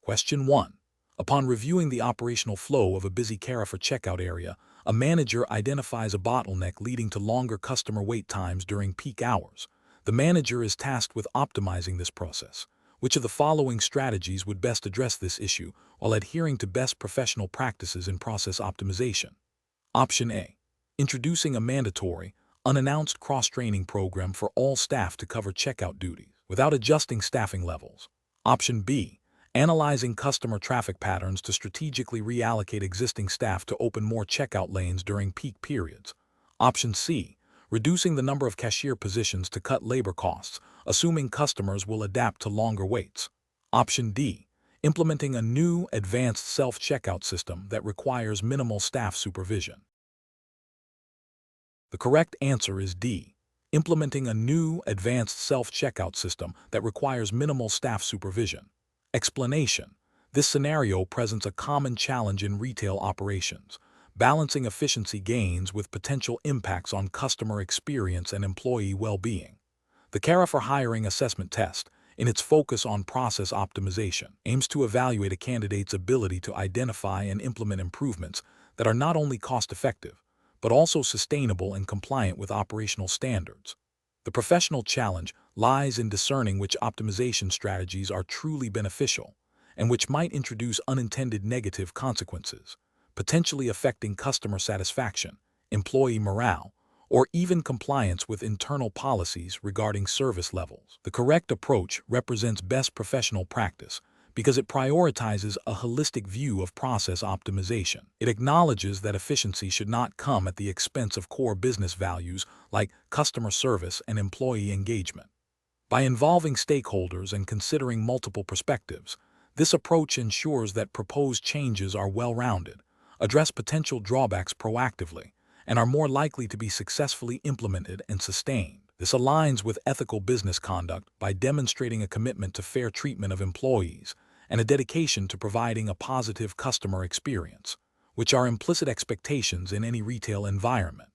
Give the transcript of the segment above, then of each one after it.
Question 1. Upon reviewing the operational flow of a busy Carrefour checkout area, a manager identifies a bottleneck leading to longer customer wait times during peak hours. The manager is tasked with optimizing this process. Which of the following strategies would best address this issue while adhering to best professional practices in process optimization? Option A. Introducing a mandatory, unannounced cross-training program for all staff to cover checkout duties without adjusting staffing levels. Option B. Analyzing customer traffic patterns to strategically reallocate existing staff to open more checkout lanes during peak periods. Option C. Reducing the number of cashier positions to cut labor costs, assuming customers will adapt to longer waits. Option D. Implementing a new, advanced self-checkout system that requires minimal staff supervision. The correct answer is D. Implementing a new, advanced self-checkout system that requires minimal staff supervision. Explanation. This scenario presents a common challenge in retail operations, balancing efficiency gains with potential impacts on customer experience and employee well-being. The Carrefour Hiring Assessment Test, in its focus on process optimization, aims to evaluate a candidate's ability to identify and implement improvements that are not only cost-effective, but also sustainable and compliant with operational standards. The professional challenge lies in discerning which optimization strategies are truly beneficial and which might introduce unintended negative consequences, potentially affecting customer satisfaction, employee morale, or even compliance with internal policies regarding service levels. The correct approach represents best professional practice because it prioritizes a holistic view of process optimization. It acknowledges that efficiency should not come at the expense of core business values like customer service and employee engagement. By involving stakeholders and considering multiple perspectives, this approach ensures that proposed changes are well-rounded, address potential drawbacks proactively, and are more likely to be successfully implemented and sustained. This aligns with ethical business conduct by demonstrating a commitment to fair treatment of employees and a dedication to providing a positive customer experience, which are implicit expectations in any retail environment.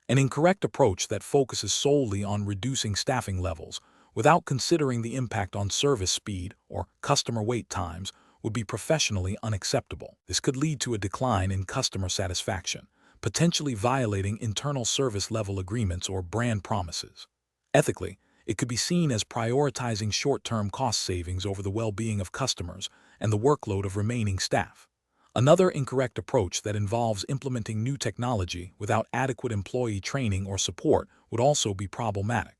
An incorrect approach that focuses solely on reducing staffing levels without considering the impact on service speed or customer wait times would be professionally unacceptable. This could lead to a decline in customer satisfaction, potentially violating internal service level agreements or brand promises. Ethically, it could be seen as prioritizing short-term cost savings over the well-being of customers and the workload of remaining staff. Another incorrect approach that involves implementing new technology without adequate employee training or support would also be problematic.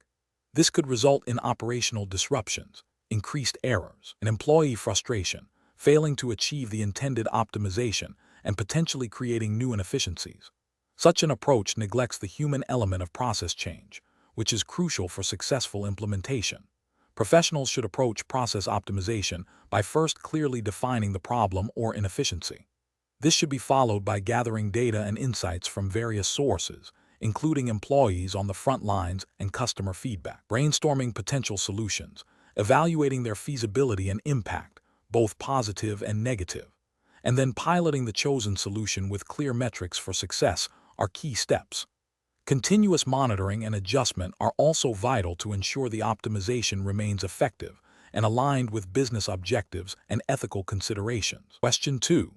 This could result in operational disruptions, increased errors, and employee frustration, failing to achieve the intended optimization and potentially creating new inefficiencies. Such an approach neglects the human element of process change, which is crucial for successful implementation. Professionals should approach process optimization by first clearly defining the problem or inefficiency. This should be followed by gathering data and insights from various sources, including employees on the front lines and customer feedback, brainstorming potential solutions, evaluating their feasibility and impact, both positive and negative, and then piloting the chosen solution with clear metrics for success are key steps. Continuous monitoring and adjustment are also vital to ensure the optimization remains effective and aligned with business objectives and ethical considerations. Question 2.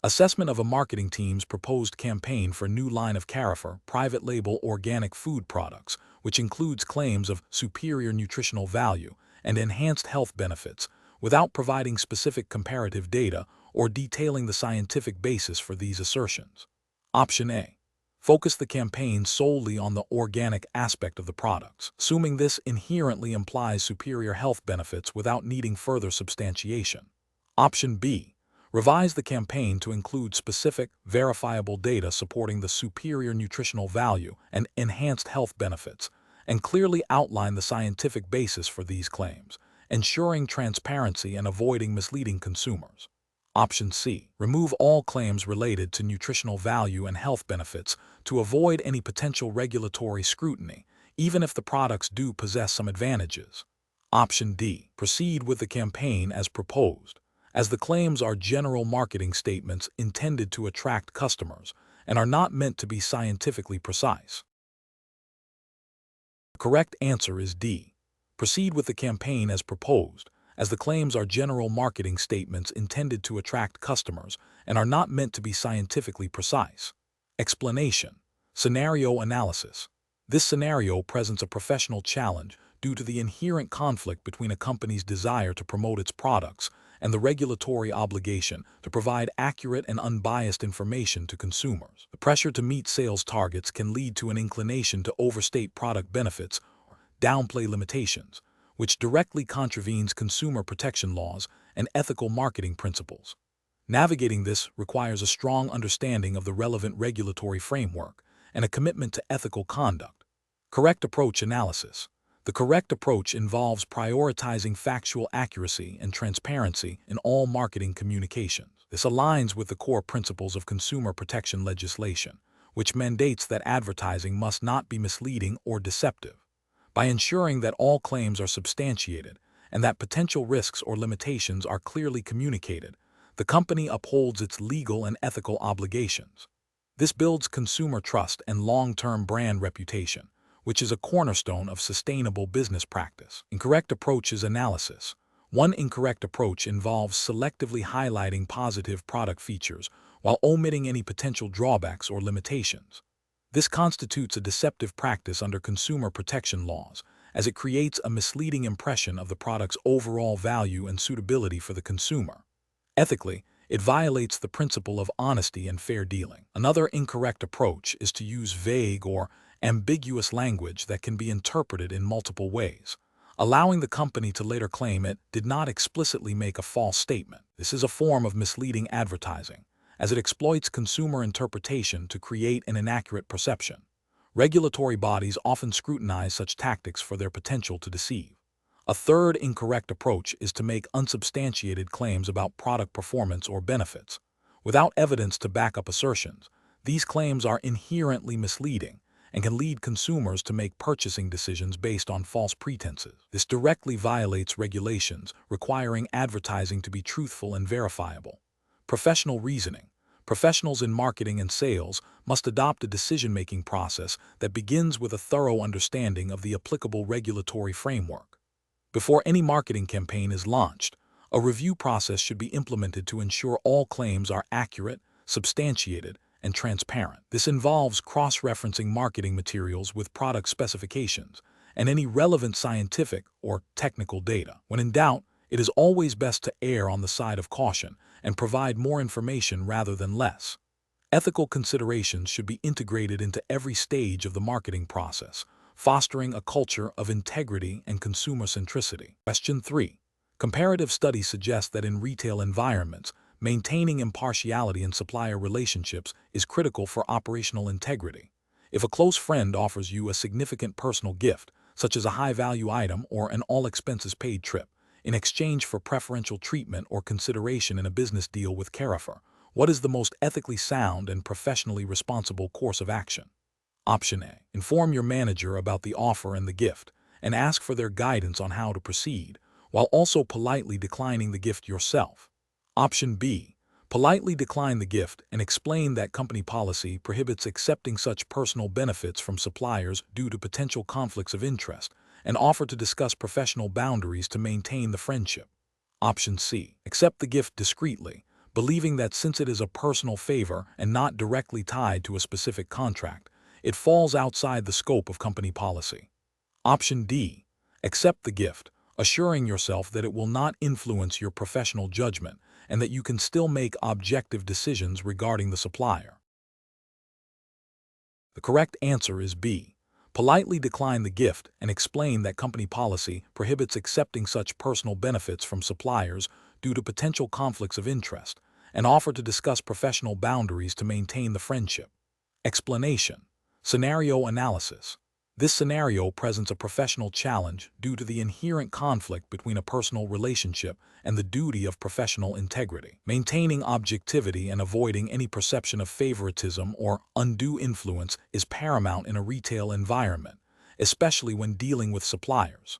Assessment of a marketing team's proposed campaign for new line of Carrefour private label organic food products, which includes claims of superior nutritional value and enhanced health benefits, without providing specific comparative data or detailing the scientific basis for these assertions. Option A. Focus the campaign solely on the organic aspect of the products, assuming this inherently implies superior health benefits without needing further substantiation. Option B. Revise the campaign to include specific, verifiable data supporting the superior nutritional value and enhanced health benefits, and clearly outline the scientific basis for these claims, ensuring transparency and avoiding misleading consumers. Option C. Remove all claims related to nutritional value and health benefits to avoid any potential regulatory scrutiny, even if the products do possess some advantages. Option D. Proceed with the campaign as proposed, as the claims are general marketing statements intended to attract customers and are not meant to be scientifically precise. The correct answer is D. Proceed with the campaign as proposed, as the claims are general marketing statements intended to attract customers and are not meant to be scientifically precise. Explanation. Scenario analysis. This scenario presents a professional challenge due to the inherent conflict between a company's desire to promote its products and the regulatory obligation to provide accurate and unbiased information to consumers. The pressure to meet sales targets can lead to an inclination to overstate product benefits or downplay limitations, which directly contravenes consumer protection laws and ethical marketing principles. Navigating this requires a strong understanding of the relevant regulatory framework and a commitment to ethical conduct. Correct approach analysis. The correct approach involves prioritizing factual accuracy and transparency in all marketing communications. This aligns with the core principles of consumer protection legislation, which mandates that advertising must not be misleading or deceptive. By ensuring that all claims are substantiated and that potential risks or limitations are clearly communicated, the company upholds its legal and ethical obligations. This builds consumer trust and long-term brand reputation, which is a cornerstone of sustainable business practice. Incorrect approach is analysis. One incorrect approach involves selectively highlighting positive product features while omitting any potential drawbacks or limitations. This constitutes a deceptive practice under consumer protection laws, as it creates a misleading impression of the product's overall value and suitability for the consumer. Ethically, it violates the principle of honesty and fair dealing. Another incorrect approach is to use vague or ambiguous language that can be interpreted in multiple ways, allowing the company to later claim it did not explicitly make a false statement. This is a form of misleading advertising, as it exploits consumer interpretation to create an inaccurate perception. Regulatory bodies often scrutinize such tactics for their potential to deceive. A third incorrect approach is to make unsubstantiated claims about product performance or benefits. Without evidence to back up assertions, these claims are inherently misleading and can lead consumers to make purchasing decisions based on false pretenses. This directly violates regulations requiring advertising to be truthful and verifiable. Professional reasoning. Professionals in marketing and sales must adopt a decision-making process that begins with a thorough understanding of the applicable regulatory framework. Before any marketing campaign is launched, a review process should be implemented to ensure all claims are accurate, substantiated, and transparent. This involves cross-referencing marketing materials with product specifications and any relevant scientific or technical data. When in doubt, it is always best to err on the side of caution and provide more information rather than less. Ethical considerations should be integrated into every stage of the marketing process, fostering a culture of integrity and consumer centricity. Question 3. Comparative studies suggest that in retail environments, maintaining impartiality in supplier relationships is critical for operational integrity. If a close friend offers you a significant personal gift, such as a high-value item or an all-expenses-paid trip, in exchange for preferential treatment or consideration in a business deal with Carrefour, what is the most ethically sound and professionally responsible course of action? Option A. Inform your manager about the offer and the gift, and ask for their guidance on how to proceed, while also politely declining the gift yourself. Option B. Politely decline the gift and explain that company policy prohibits accepting such personal benefits from suppliers due to potential conflicts of interest, and offer to discuss professional boundaries to maintain the friendship. Option C. Accept the gift discreetly, believing that since it is a personal favor and not directly tied to a specific contract, it falls outside the scope of company policy. Option D. Accept the gift, assuring yourself that it will not influence your professional judgment and that you can still make objective decisions regarding the supplier. The correct answer is B. Politely decline the gift and explain that company policy prohibits accepting such personal benefits from suppliers due to potential conflicts of interest, and offer to discuss professional boundaries to maintain the friendship. Explanation. Scenario analysis. This scenario presents a professional challenge due to the inherent conflict between a personal relationship and the duty of professional integrity. Maintaining objectivity and avoiding any perception of favoritism or undue influence is paramount in a retail environment, especially when dealing with suppliers.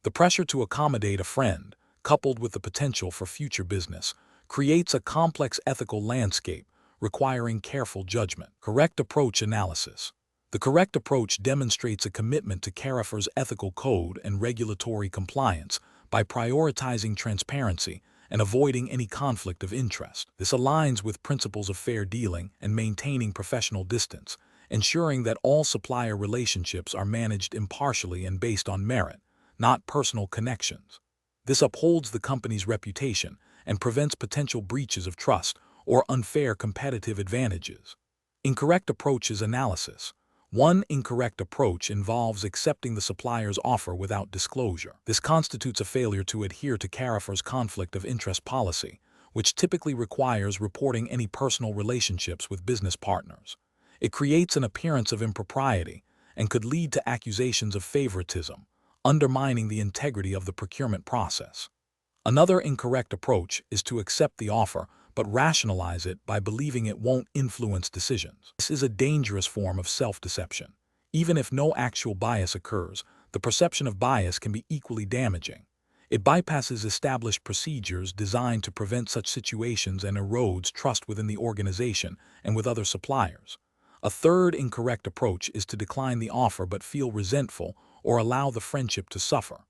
The pressure to accommodate a friend, coupled with the potential for future business, creates a complex ethical landscape requiring careful judgment. Correct approach analysis. The correct approach demonstrates a commitment to Carrefour's ethical code and regulatory compliance by prioritizing transparency and avoiding any conflict of interest. This aligns with principles of fair dealing and maintaining professional distance, ensuring that all supplier relationships are managed impartially and based on merit, not personal connections. This upholds the company's reputation and prevents potential breaches of trust or unfair competitive advantages. Incorrect approaches analysis. One incorrect approach involves accepting the supplier's offer without disclosure. This constitutes a failure to adhere to Carrefour's conflict of interest policy, which typically requires reporting any personal relationships with business partners. It creates an appearance of impropriety and could lead to accusations of favoritism, undermining the integrity of the procurement process. Another incorrect approach is to accept the offer but rationalize it by believing it won't influence decisions. This is a dangerous form of self-deception. Even if no actual bias occurs, the perception of bias can be equally damaging. It bypasses established procedures designed to prevent such situations and erodes trust within the organization and with other suppliers. A third incorrect approach is to decline the offer but feel resentful or allow the friendship to suffer.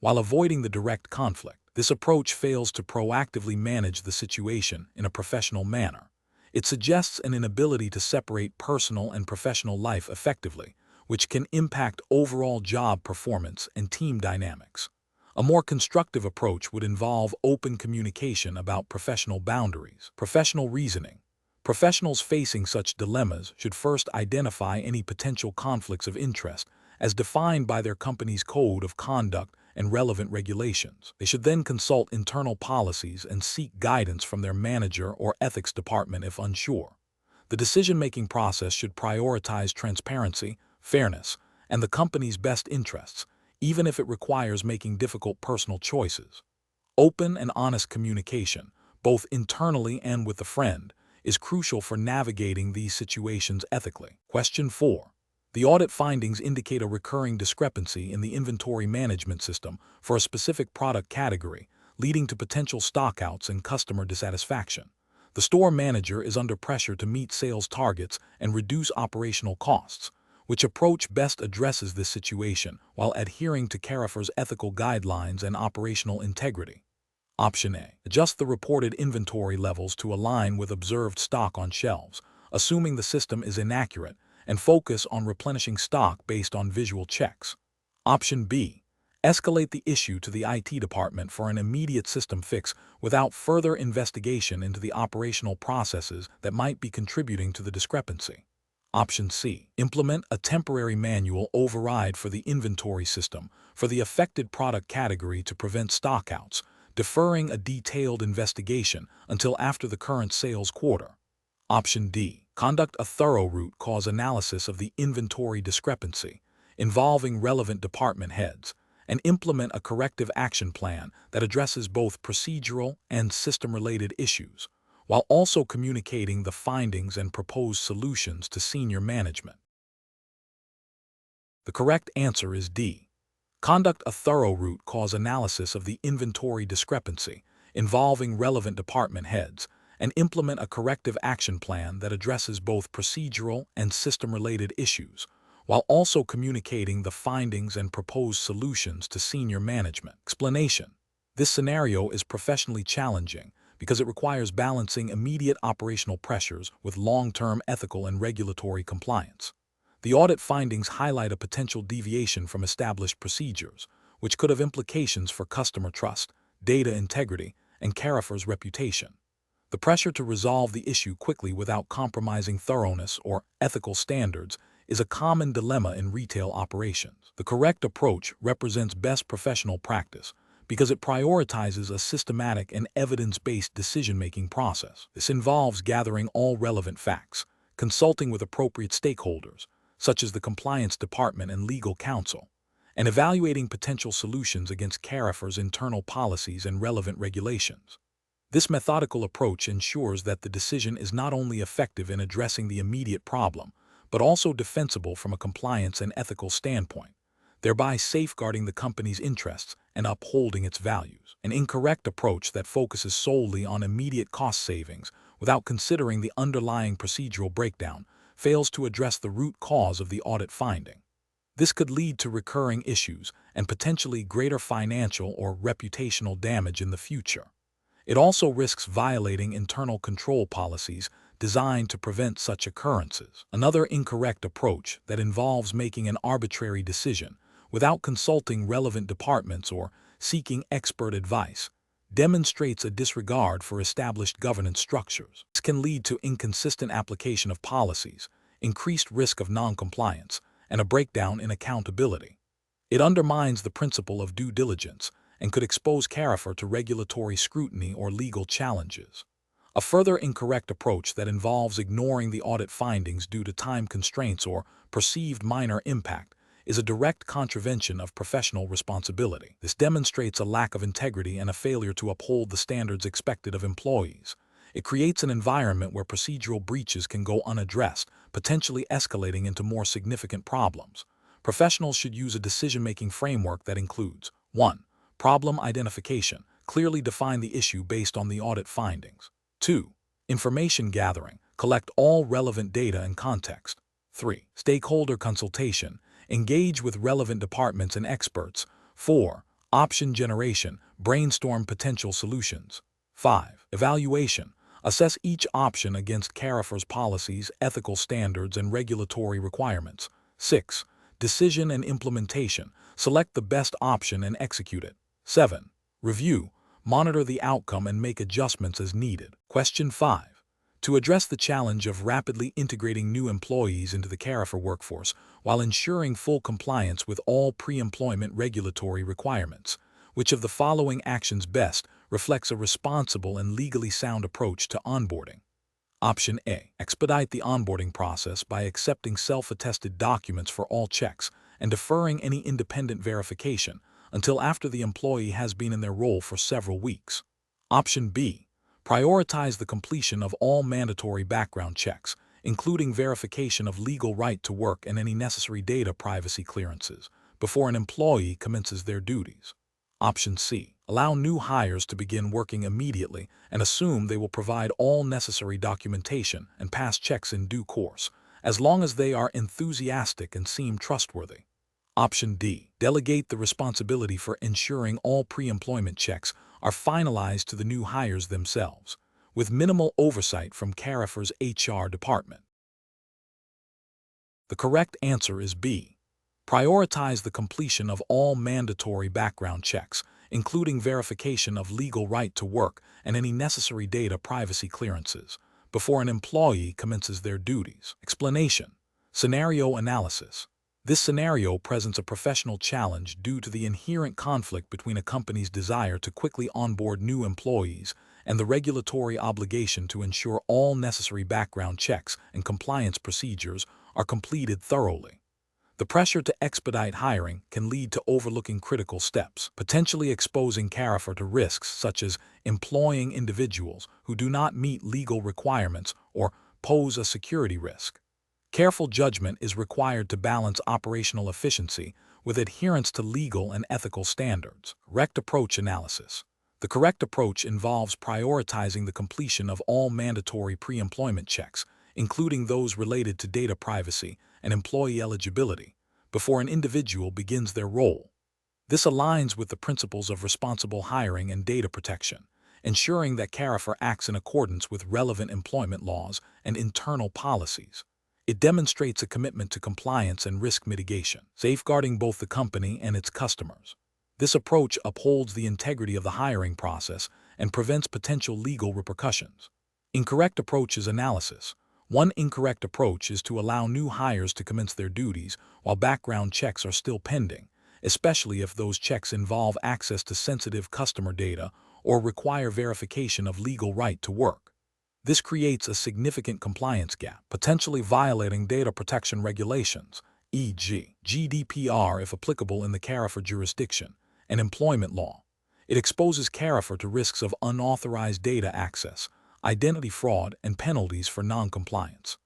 While avoiding the direct conflict, this approach fails to proactively manage the situation in a professional manner. It suggests an inability to separate personal and professional life effectively, which can impact overall job performance and team dynamics. A more constructive approach would involve open communication about professional boundaries. Professional reasoning. Professionals facing such dilemmas should first identify any potential conflicts of interest as defined by their company's code of conduct and relevant regulations. They should then consult internal policies and seek guidance from their manager or ethics department if unsure. The decision-making process should prioritize transparency, fairness, and the company's best interests, even if it requires making difficult personal choices. Open and honest communication, both internally and with a friend, is crucial for navigating these situations ethically. Question 4. The audit findings indicate a recurring discrepancy in the inventory management system for a specific product category, leading to potential stockouts and customer dissatisfaction. The store manager is under pressure to meet sales targets and reduce operational costs. Which approach best addresses this situation while adhering to Carrefour's ethical guidelines and operational integrity? Option A. Adjust the reported inventory levels to align with observed stock on shelves, assuming the system is inaccurate, and focus on replenishing stock based on visual checks. Option B. Escalate the issue to the IT department for an immediate system fix without further investigation into the operational processes that might be contributing to the discrepancy. Option C. Implement a temporary manual override for the inventory system for the affected product category to prevent stockouts, deferring a detailed investigation until after the current sales quarter. Option D. Conduct a thorough root cause analysis of the inventory discrepancy, involving relevant department heads, and implement a corrective action plan that addresses both procedural and system-related issues, while also communicating the findings and proposed solutions to senior management. The correct answer is D. Conduct a thorough root cause analysis of the inventory discrepancy, involving relevant department heads, and implement a corrective action plan that addresses both procedural and system-related issues, while also communicating the findings and proposed solutions to senior management. Explanation. This scenario is professionally challenging because it requires balancing immediate operational pressures with long-term ethical and regulatory compliance. The audit findings highlight a potential deviation from established procedures, which could have implications for customer trust, data integrity, and Carrefour's reputation. The pressure to resolve the issue quickly without compromising thoroughness or ethical standards is a common dilemma in retail operations. The correct approach represents best professional practice because it prioritizes a systematic and evidence-based decision-making process. This involves gathering all relevant facts, consulting with appropriate stakeholders, such as the compliance department and legal counsel, and evaluating potential solutions against Carrefour's internal policies and relevant regulations. This methodical approach ensures that the decision is not only effective in addressing the immediate problem, but also defensible from a compliance and ethical standpoint, thereby safeguarding the company's interests and upholding its values. An incorrect approach that focuses solely on immediate cost savings without considering the underlying procedural breakdown fails to address the root cause of the audit finding. This could lead to recurring issues and potentially greater financial or reputational damage in the future. It also risks violating internal control policies designed to prevent such occurrences. Another incorrect approach that involves making an arbitrary decision without consulting relevant departments or seeking expert advice demonstrates a disregard for established governance structures. This can lead to inconsistent application of policies, increased risk of noncompliance, and a breakdown in accountability. It undermines the principle of due diligence and could expose Carrefour to regulatory scrutiny or legal challenges. A further incorrect approach that involves ignoring the audit findings due to time constraints or perceived minor impact is a direct contravention of professional responsibility. This demonstrates a lack of integrity and a failure to uphold the standards expected of employees. It creates an environment where procedural breaches can go unaddressed, potentially escalating into more significant problems. Professionals should use a decision-making framework that includes 1. Problem identification. Clearly define the issue based on the audit findings. 2. Information gathering. Collect all relevant data and context. 3. Stakeholder consultation. Engage with relevant departments and experts. 4. Option generation. Brainstorm potential solutions. 5. Evaluation. Assess each option against Carrefour's policies, ethical standards, and regulatory requirements. 6. Decision and implementation. Select the best option and execute it. 7. Review. Monitor the outcome and make adjustments as needed. Question 5. To address the challenge of rapidly integrating new employees into the Carrefour workforce while ensuring full compliance with all pre-employment regulatory requirements, which of the following actions best reflects a responsible and legally sound approach to onboarding? Option A. Expedite the onboarding process by accepting self-attested documents for all checks and deferring any independent verification until after the employee has been in their role for several weeks. Option B. Prioritize the completion of all mandatory background checks, including verification of legal right to work and any necessary data privacy clearances, before an employee commences their duties. Option C. Allow new hires to begin working immediately and assume they will provide all necessary documentation and pass checks in due course, as long as they are enthusiastic and seem trustworthy. Option D. Delegate the responsibility for ensuring all pre-employment checks are finalized to the new hires themselves, with minimal oversight from Carrefour's HR department. The correct answer is B. Prioritize the completion of all mandatory background checks, including verification of legal right to work and any necessary data privacy clearances, before an employee commences their duties. Explanation. Scenario analysis. This scenario presents a professional challenge due to the inherent conflict between a company's desire to quickly onboard new employees and the regulatory obligation to ensure all necessary background checks and compliance procedures are completed thoroughly. The pressure to expedite hiring can lead to overlooking critical steps, potentially exposing Carrefour to risks such as employing individuals who do not meet legal requirements or pose a security risk. Careful judgment is required to balance operational efficiency with adherence to legal and ethical standards. Correct approach analysis. The correct approach involves prioritizing the completion of all mandatory pre-employment checks, including those related to data privacy and employee eligibility, before an individual begins their role. This aligns with the principles of responsible hiring and data protection, ensuring that Carrefour acts in accordance with relevant employment laws and internal policies. It demonstrates a commitment to compliance and risk mitigation, safeguarding both the company and its customers. This approach upholds the integrity of the hiring process and prevents potential legal repercussions. Incorrect approaches analysis. One incorrect approach is to allow new hires to commence their duties while background checks are still pending, especially if those checks involve access to sensitive customer data or require verification of legal right to work. This creates a significant compliance gap, potentially violating data protection regulations, e.g., GDPR if applicable in the Carrefour jurisdiction, and employment law. It exposes Carrefour to risks of unauthorized data access, identity fraud, and penalties for non-compliance.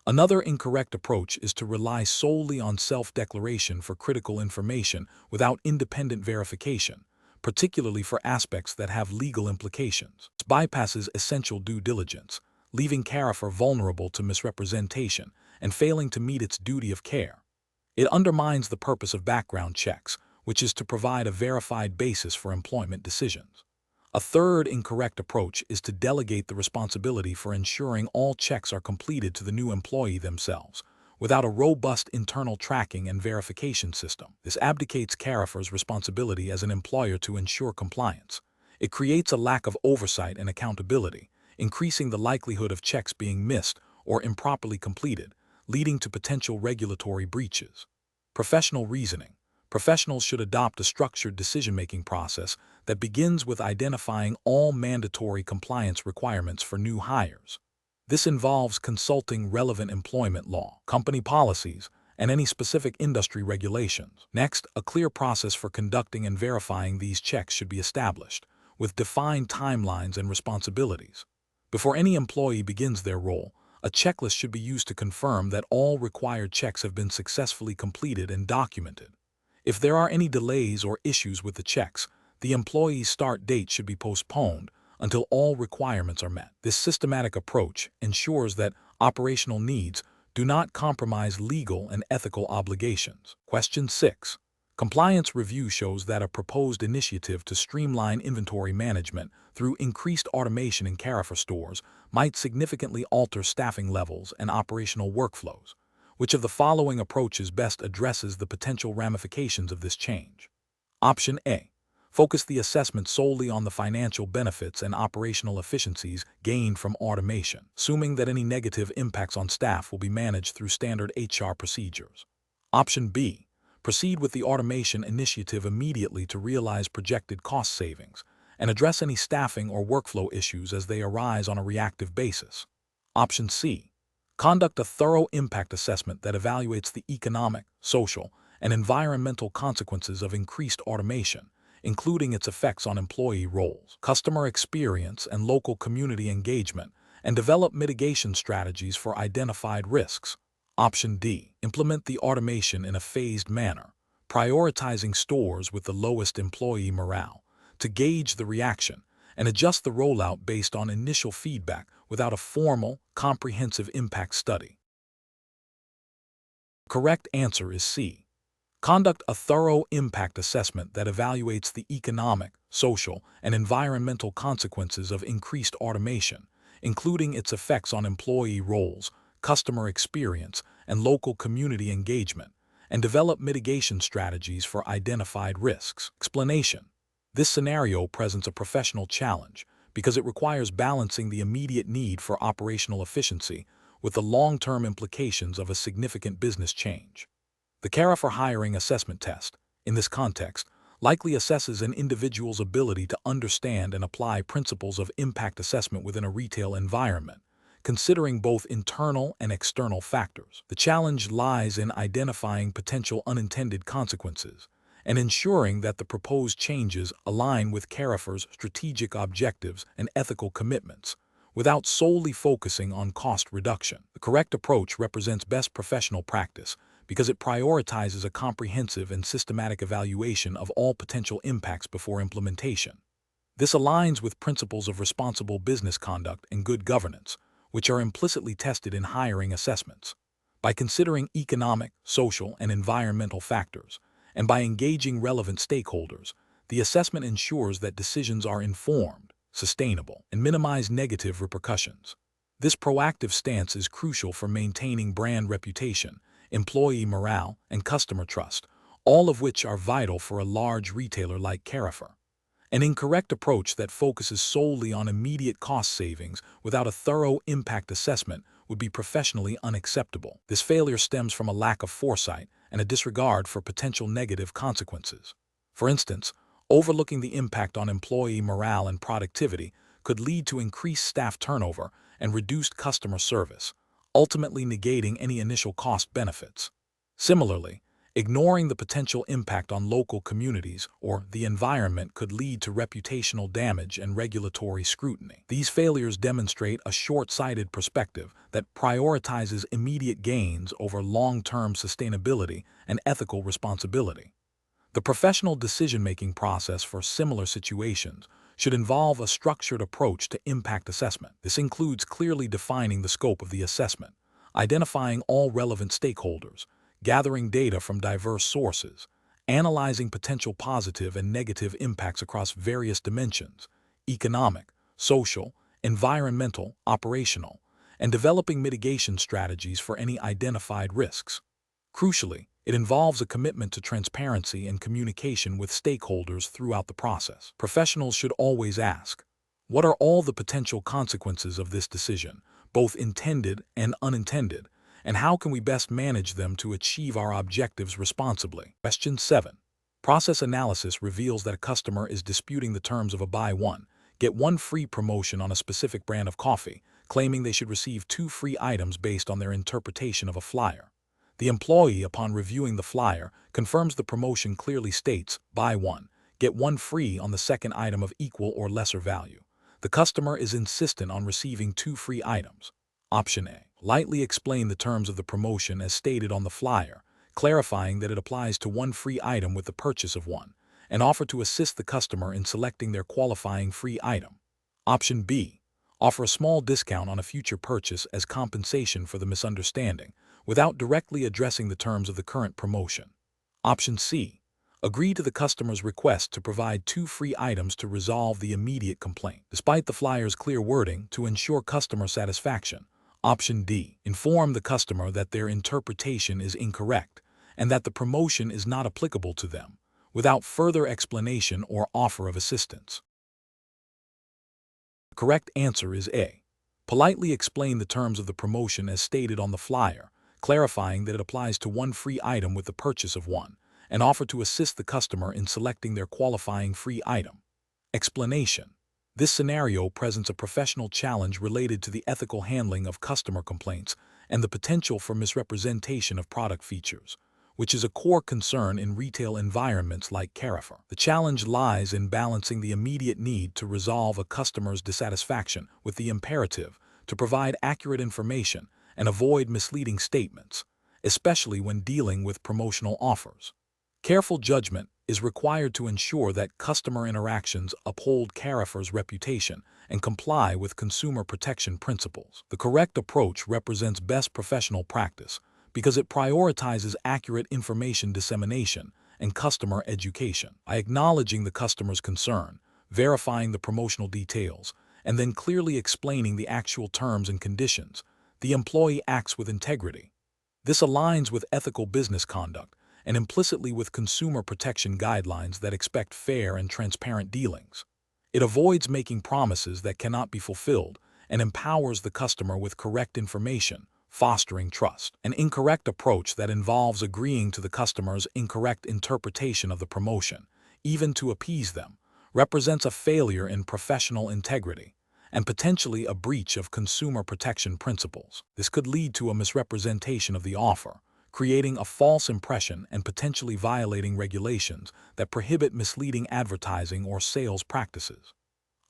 Another incorrect approach is to rely solely on self-declaration for critical information without independent verification, particularly for aspects that have legal implications. It bypasses essential due diligence, leaving Carrefour vulnerable to misrepresentation and failing to meet its duty of care. It undermines the purpose of background checks, which is to provide a verified basis for employment decisions. A third incorrect approach is to delegate the responsibility for ensuring all checks are completed to the new employee themselves, without a robust internal tracking and verification system. This abdicates Carrefour's responsibility as an employer to ensure compliance. It creates a lack of oversight and accountability, increasing the likelihood of checks being missed or improperly completed, leading to potential regulatory breaches. Professional reasoning. Professionals should adopt a structured decision-making process that begins with identifying all mandatory compliance requirements for new hires. This involves consulting relevant employment law, company policies, and any specific industry regulations. Next, a clear process for conducting and verifying these checks should be established, with defined timelines and responsibilities. Before any employee begins their role, a checklist should be used to confirm that all required checks have been successfully completed and documented. If there are any delays or issues with the checks, the employee's start date should be postponed until all requirements are met. This systematic approach ensures that operational needs do not compromise legal and ethical obligations. Question 6. Compliance review shows that a proposed initiative to streamline inventory management through increased automation in Carrefour stores might significantly alter staffing levels and operational workflows. Which of the following approaches best addresses the potential ramifications of this change? Option A. Focus the assessment solely on the financial benefits and operational efficiencies gained from automation, assuming that any negative impacts on staff will be managed through standard HR procedures. Option B. Proceed with the automation initiative immediately to realize projected cost savings and address any staffing or workflow issues as they arise on a reactive basis. Option C. Conduct a thorough impact assessment that evaluates the economic, social, and environmental consequences of increased automation, including its effects on employee roles, customer experience, and local community engagement, and develop mitigation strategies for identified risks. Option D. Implement the automation in a phased manner, prioritizing stores with the lowest employee morale to gauge the reaction and adjust the rollout based on initial feedback without a formal, comprehensive impact study. Correct answer is C. Conduct a thorough impact assessment that evaluates the economic, social, and environmental consequences of increased automation, including its effects on employee roles, customer experience, and local community engagement, and develop mitigation strategies for identified risks. Explanation. This scenario presents a professional challenge because it requires balancing the immediate need for operational efficiency with the long-term implications of a significant business change. The Carrefour Hiring Assessment Test, in this context, likely assesses an individual's ability to understand and apply principles of impact assessment within a retail environment, considering both internal and external factors. The challenge lies in identifying potential unintended consequences and ensuring that the proposed changes align with Carrefour's strategic objectives and ethical commitments, without solely focusing on cost reduction. The correct approach represents best professional practice because it prioritizes a comprehensive and systematic evaluation of all potential impacts before implementation. This aligns with principles of responsible business conduct and good governance, which are implicitly tested in hiring assessments. By considering economic, social, and environmental factors, and by engaging relevant stakeholders, the assessment ensures that decisions are informed, sustainable, and minimize negative repercussions. This proactive stance is crucial for maintaining brand reputation, employee morale, and customer trust, all of which are vital for a large retailer like Carrefour. An incorrect approach that focuses solely on immediate cost savings without a thorough impact assessment would be professionally unacceptable. This failure stems from a lack of foresight and a disregard for potential negative consequences. For instance, overlooking the impact on employee morale and productivity could lead to increased staff turnover and reduced customer service, ultimately negating any initial cost benefits. Similarly, ignoring the potential impact on local communities or the environment could lead to reputational damage and regulatory scrutiny. These failures demonstrate a short-sighted perspective that prioritizes immediate gains over long-term sustainability and ethical responsibility. The professional decision-making process for similar situations should involve a structured approach to impact assessment. This includes clearly defining the scope of the assessment, identifying all relevant stakeholders, gathering data from diverse sources, analyzing potential positive and negative impacts across various dimensions, economic, social, environmental, operational, and developing mitigation strategies for any identified risks. Crucially, it involves a commitment to transparency and communication with stakeholders throughout the process. Professionals should always ask, what are all the potential consequences of this decision, both intended and unintended, and how can we best manage them to achieve our objectives responsibly? Question 7. Process analysis reveals that a customer is disputing the terms of a buy one, get one free promotion on a specific brand of coffee, claiming they should receive 2 free items based on their interpretation of a flyer. The employee, upon reviewing the flyer, confirms the promotion clearly states, buy one, get one free on the second item of equal or lesser value. The customer is insistent on receiving 2 free items. Option A. Lightly explain the terms of the promotion as stated on the flyer, clarifying that it applies to 1 free item with the purchase of one, and offer to assist the customer in selecting their qualifying free item. Option B. Offer a small discount on a future purchase as compensation for the misunderstanding, without directly addressing the terms of the current promotion. Option C. Agree to the customer's request to provide 2 free items to resolve the immediate complaint, despite the flyer's clear wording to ensure customer satisfaction. Option D. Inform the customer that their interpretation is incorrect and that the promotion is not applicable to them, without further explanation or offer of assistance. The correct answer is A. Politely explain the terms of the promotion as stated on the flyer, clarifying that it applies to 1 free item with the purchase of one, and offer to assist the customer in selecting their qualifying free item. Explanation. This scenario presents a professional challenge related to the ethical handling of customer complaints and the potential for misrepresentation of product features, which is a core concern in retail environments like Carrefour. The challenge lies in balancing the immediate need to resolve a customer's dissatisfaction with the imperative to provide accurate information and avoid misleading statements, especially when dealing with promotional offers. Careful judgment is required to ensure that customer interactions uphold Carrefour's reputation and comply with consumer protection principles. The correct approach represents best professional practice because it prioritizes accurate information dissemination and customer education. By acknowledging the customer's concern, verifying the promotional details, and then clearly explaining the actual terms and conditions, the employee acts with integrity. This aligns with ethical business conduct and implicitly with consumer protection guidelines that expect fair and transparent dealings. It avoids making promises that cannot be fulfilled and empowers the customer with correct information, fostering trust. An incorrect approach that involves agreeing to the customer's incorrect interpretation of the promotion, even to appease them, represents a failure in professional integrity and potentially a breach of consumer protection principles. This could lead to a misrepresentation of the offer, creating a false impression and potentially violating regulations that prohibit misleading advertising or sales practices.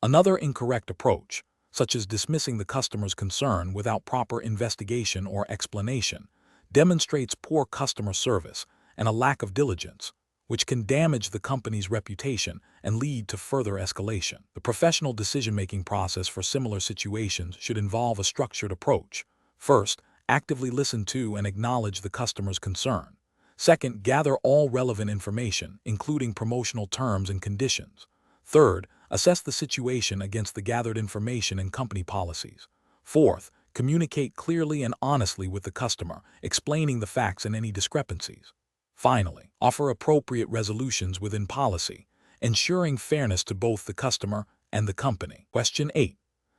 Another incorrect approach, such as dismissing the customer's concern without proper investigation or explanation, demonstrates poor customer service and a lack of diligence, which can damage the company's reputation and lead to further escalation. The professional decision-making process for similar situations should involve a structured approach. First, actively listen to and acknowledge the customer's concern. Second, gather all relevant information, including promotional terms and conditions. Third, assess the situation against the gathered information and company policies. Fourth, communicate clearly and honestly with the customer, explaining the facts and any discrepancies. Finally, offer appropriate resolutions within policy, ensuring fairness to both the customer and the company. Question 8.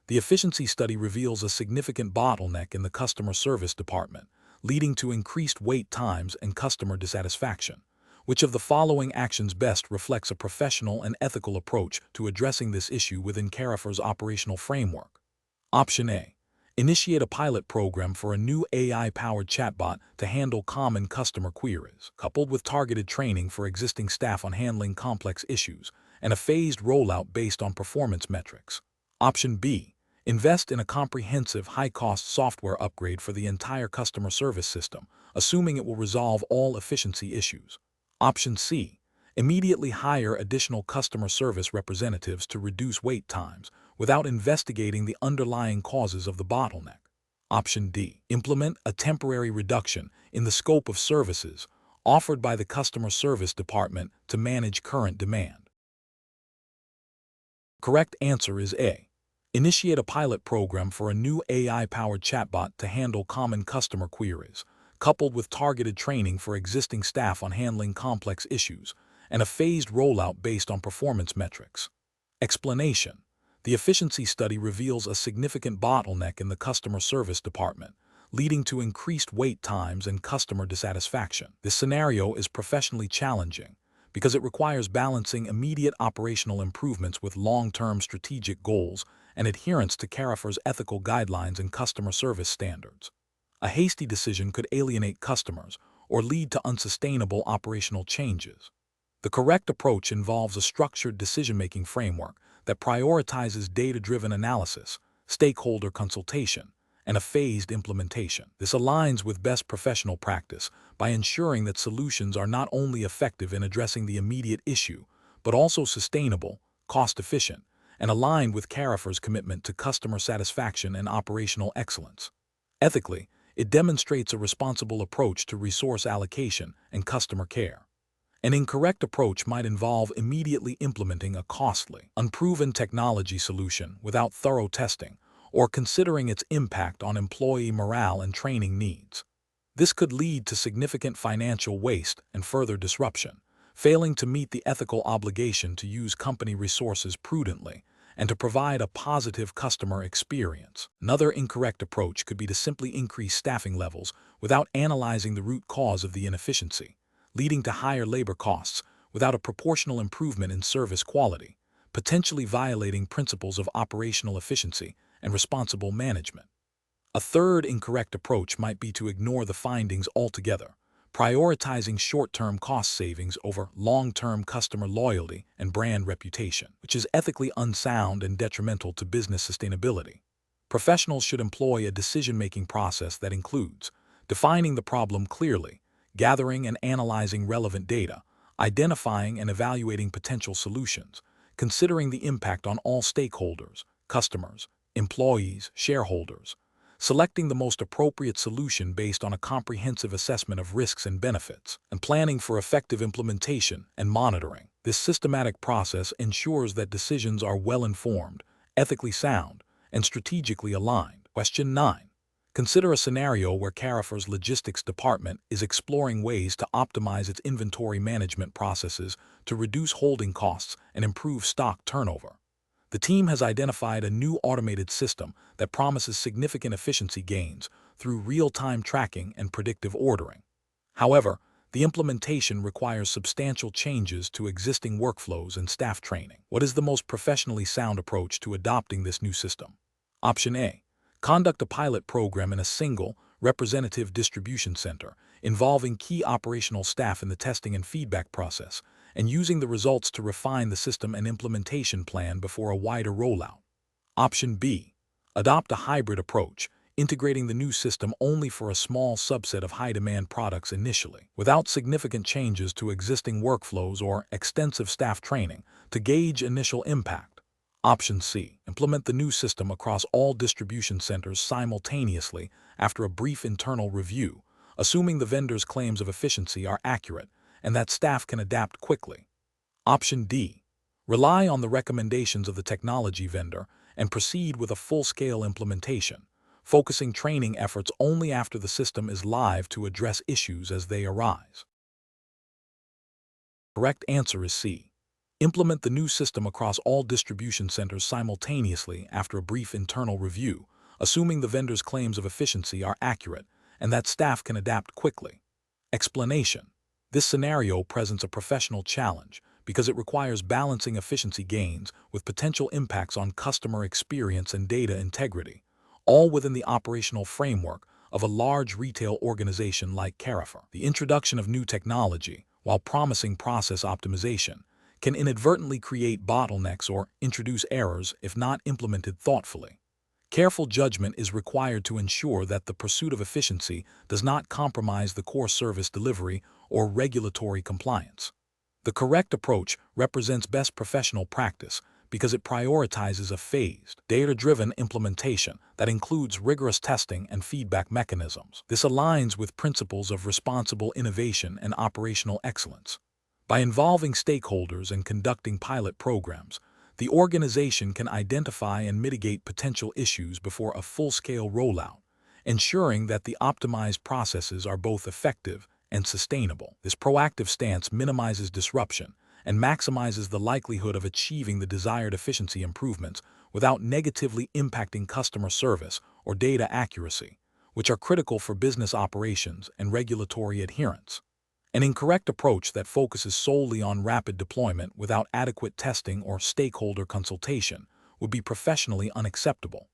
The efficiency study reveals a significant bottleneck in the customer service department, leading to increased wait times and customer dissatisfaction. Which of the following actions best reflects a professional and ethical approach to addressing this issue within Carrefour's operational framework? Option A. Initiate a pilot program for a new AI-powered chatbot to handle common customer queries, coupled with targeted training for existing staff on handling complex issues, and a phased rollout based on performance metrics. Option B. Invest in a comprehensive, high-cost software upgrade for the entire customer service system, assuming it will resolve all efficiency issues. Option C. Immediately hire additional customer service representatives to reduce wait times without investigating the underlying causes of the bottleneck. Option D. Implement a temporary reduction in the scope of services offered by the customer service department to manage current demand. Correct answer is A. Initiate a pilot program for a new AI-powered chatbot to handle common customer queries, coupled with targeted training for existing staff on handling complex issues, and a phased rollout based on performance metrics. Explanation: the efficiency study reveals a significant bottleneck in the customer service department, leading to increased wait times and customer dissatisfaction. This scenario is professionally challenging because it requires balancing immediate operational improvements with long-term strategic goals and adherence to Carrefour's ethical guidelines and customer service standards. A hasty decision could alienate customers or lead to unsustainable operational changes. The correct approach involves a structured decision-making framework that prioritizes data-driven analysis, stakeholder consultation, and a phased implementation. This aligns with best professional practice by ensuring that solutions are not only effective in addressing the immediate issue, but also sustainable, cost-efficient, and aligned with Carrefour's commitment to customer satisfaction and operational excellence. Ethically, it demonstrates a responsible approach to resource allocation and customer care. An incorrect approach might involve immediately implementing a costly, unproven technology solution without thorough testing or considering its impact on employee morale and training needs. This could lead to significant financial waste and further disruption, failing to meet the ethical obligation to use company resources prudently and to provide a positive customer experience. Another incorrect approach could be to simply increase staffing levels without analyzing the root cause of the inefficiency, leading to higher labor costs without a proportional improvement in service quality, potentially violating principles of operational efficiency and responsible management. A third incorrect approach might be to ignore the findings altogether, prioritizing short-term cost savings over long-term customer loyalty and brand reputation, which is ethically unsound and detrimental to business sustainability. Professionals should employ a decision-making process that includes defining the problem clearly, gathering and analyzing relevant data, identifying and evaluating potential solutions, considering the impact on all stakeholders, customers, employees, shareholders, selecting the most appropriate solution based on a comprehensive assessment of risks and benefits, and planning for effective implementation and monitoring. This systematic process ensures that decisions are well-informed, ethically sound, and strategically aligned. Question 9. Consider a scenario where Carrefour's logistics department is exploring ways to optimize its inventory management processes to reduce holding costs and improve stock turnover. The team has identified a new automated system that promises significant efficiency gains through real-time tracking and predictive ordering. However, the implementation requires substantial changes to existing workflows and staff training. What is the most professionally sound approach to adopting this new system? Option A. Conduct a pilot program in a single, representative distribution center, involving key operational staff in the testing and feedback process, and using the results to refine the system and implementation plan before a wider rollout. Option B. Adopt a hybrid approach, integrating the new system only for a small subset of high-demand products initially, without significant changes to existing workflows or extensive staff training to gauge initial impact. Option C. Implement the new system across all distribution centers simultaneously after a brief internal review, assuming the vendor's claims of efficiency are accurate and that staff can adapt quickly. Option D. Rely on the recommendations of the technology vendor and proceed with a full-scale implementation, focusing training efforts only after the system is live to address issues as they arise. Correct answer is C. Implement the new system across all distribution centers simultaneously after a brief internal review, assuming the vendor's claims of efficiency are accurate and that staff can adapt quickly. Explanation: this scenario presents a professional challenge because it requires balancing efficiency gains with potential impacts on customer experience and data integrity, all within the operational framework of a large retail organization like Carrefour. The introduction of new technology, while promising process optimization, can inadvertently create bottlenecks or introduce errors if not implemented thoughtfully. Careful judgment is required to ensure that the pursuit of efficiency does not compromise the core service delivery or regulatory compliance. The correct approach represents best professional practice because it prioritizes a phased, data-driven implementation that includes rigorous testing and feedback mechanisms. This aligns with principles of responsible innovation and operational excellence. By involving stakeholders and conducting pilot programs, the organization can identify and mitigate potential issues before a full-scale rollout, ensuring that the optimized processes are both effective and sustainable. This proactive stance minimizes disruption and maximizes the likelihood of achieving the desired efficiency improvements without negatively impacting customer service or data accuracy, which are critical for business operations and regulatory adherence. An incorrect approach that focuses solely on rapid deployment without adequate testing or stakeholder consultation would be professionally unacceptable.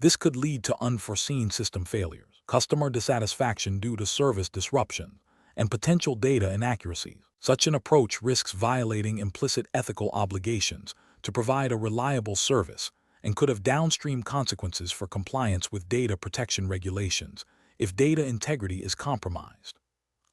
This could lead to unforeseen system failures, customer dissatisfaction due to service disruption, and potential data inaccuracies. Such an approach risks violating implicit ethical obligations to provide a reliable service and could have downstream consequences for compliance with data protection regulations if data integrity is compromised.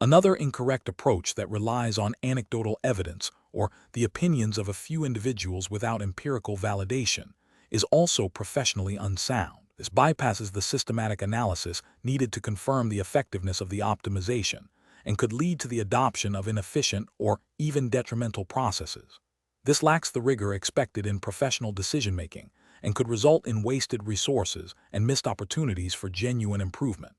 Another incorrect approach that relies on anecdotal evidence or the opinions of a few individuals without empirical validation is also professionally unsound. This bypasses the systematic analysis needed to confirm the effectiveness of the optimization and could lead to the adoption of inefficient or even detrimental processes. This lacks the rigor expected in professional decision-making and could result in wasted resources and missed opportunities for genuine improvement.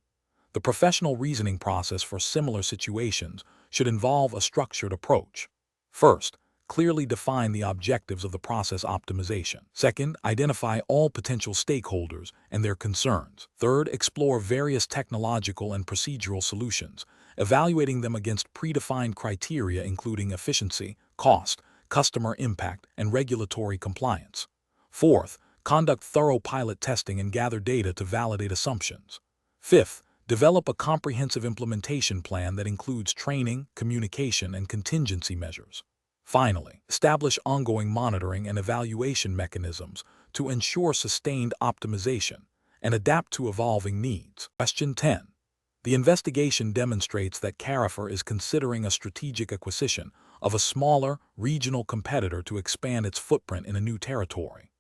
The professional reasoning process for similar situations should involve a structured approach. First, clearly define the objectives of the process optimization. Second, identify all potential stakeholders and their concerns. Third, explore various technological and procedural solutions, evaluating them against predefined criteria including efficiency, cost, customer impact, and regulatory compliance. Fourth, conduct thorough pilot testing and gather data to validate assumptions. Fifth, develop a comprehensive implementation plan that includes training, communication, and contingency measures. Finally, establish ongoing monitoring and evaluation mechanisms to ensure sustained optimization and adapt to evolving needs. Question 10. The investigation demonstrates that Carrefour is considering a strategic acquisition of a smaller, regional competitor to expand its footprint in a new territory.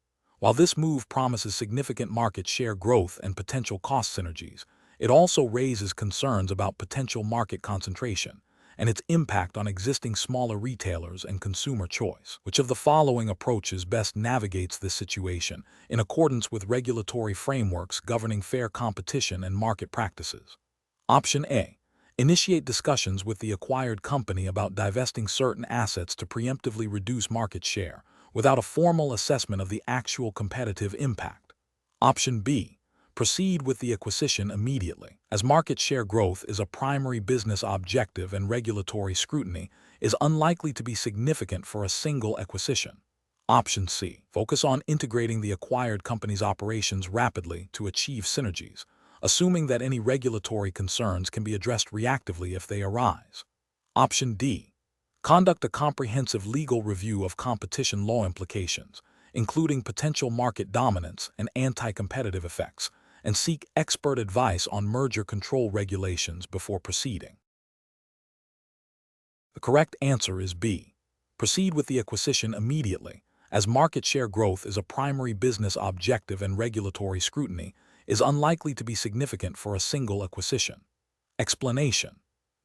While this move promises significant market share growth and potential cost synergies, it also raises concerns about potential market concentration and its impact on existing smaller retailers and consumer choice. Which of the following approaches best navigates this situation in accordance with regulatory frameworks governing fair competition and market practices? Option A. Initiate discussions with the acquired company about divesting certain assets to preemptively reduce market share without a formal assessment of the actual competitive impact. Option B. Proceed with the acquisition immediately, as market share growth is a primary business objective and regulatory scrutiny is unlikely to be significant for a single acquisition. Option C. Focus on integrating the acquired company's operations rapidly to achieve synergies, assuming that any regulatory concerns can be addressed reactively if they arise. Option D. Conduct a comprehensive legal review of competition law implications, including potential market dominance and anti-competitive effects, and seek expert advice on merger control regulations before proceeding. The correct answer is B. Proceed with the acquisition immediately, as market share growth is a primary business objective and regulatory scrutiny is unlikely to be significant for a single acquisition. Explanation.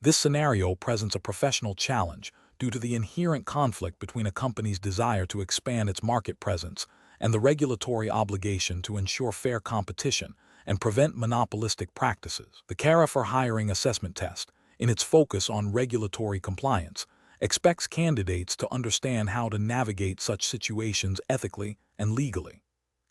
This scenario presents a professional challenge due to the inherent conflict between a company's desire to expand its market presence and the regulatory obligation to ensure fair competition and prevent monopolistic practices. The Carrefour hiring assessment test, in its focus on regulatory compliance, expects candidates to understand how to navigate such situations ethically and legally.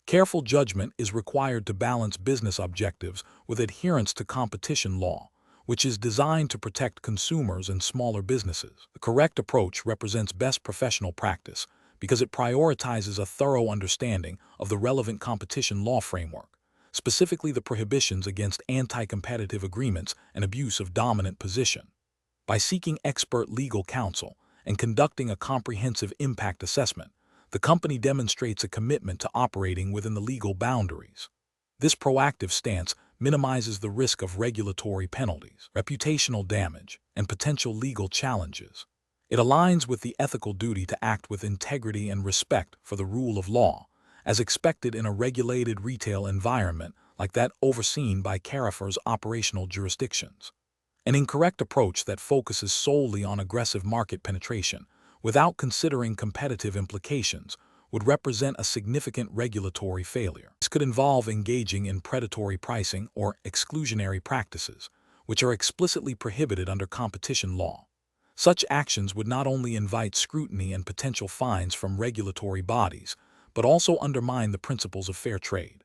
Careful judgment is required to balance business objectives with adherence to competition law, which is designed to protect consumers and smaller businesses. The correct approach represents best professional practice because it prioritizes a thorough understanding of the relevant competition law framework, specifically the prohibitions against anti-competitive agreements and abuse of dominant position. By seeking expert legal counsel and conducting a comprehensive impact assessment, the company demonstrates a commitment to operating within the legal boundaries. This proactive stance minimizes the risk of regulatory penalties, reputational damage, and potential legal challenges. It aligns with the ethical duty to act with integrity and respect for the rule of law, as expected in a regulated retail environment like that overseen by Carrefour's operational jurisdictions. An incorrect approach that focuses solely on aggressive market penetration, without considering competitive implications, would represent a significant regulatory failure. This could involve engaging in predatory pricing or exclusionary practices, which are explicitly prohibited under competition law. Such actions would not only invite scrutiny and potential fines from regulatory bodies, but also undermine the principles of fair trade.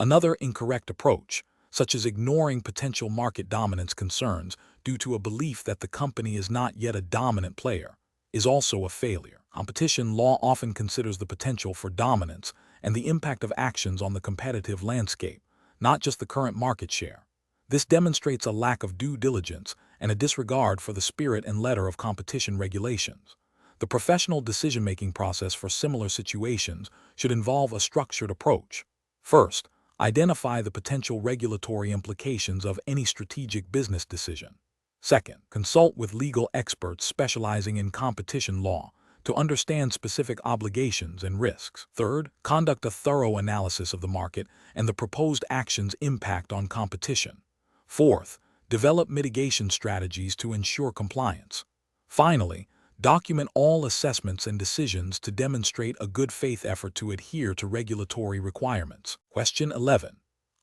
Another incorrect approach, such as ignoring potential market dominance concerns due to a belief that the company is not yet a dominant player, is also a failure. Competition law often considers the potential for dominance and the impact of actions on the competitive landscape, not just the current market share. This demonstrates a lack of due diligence and a disregard for the spirit and letter of competition regulations. The professional decision-making process for similar situations should involve a structured approach. First, identify the potential regulatory implications of any strategic business decision. Second, consult with legal experts specializing in competition law to understand specific obligations and risks. Third, conduct a thorough analysis of the market and the proposed action's impact on competition. Fourth, develop mitigation strategies to ensure compliance. Finally, document all assessments and decisions to demonstrate a good faith effort to adhere to regulatory requirements. Question 11.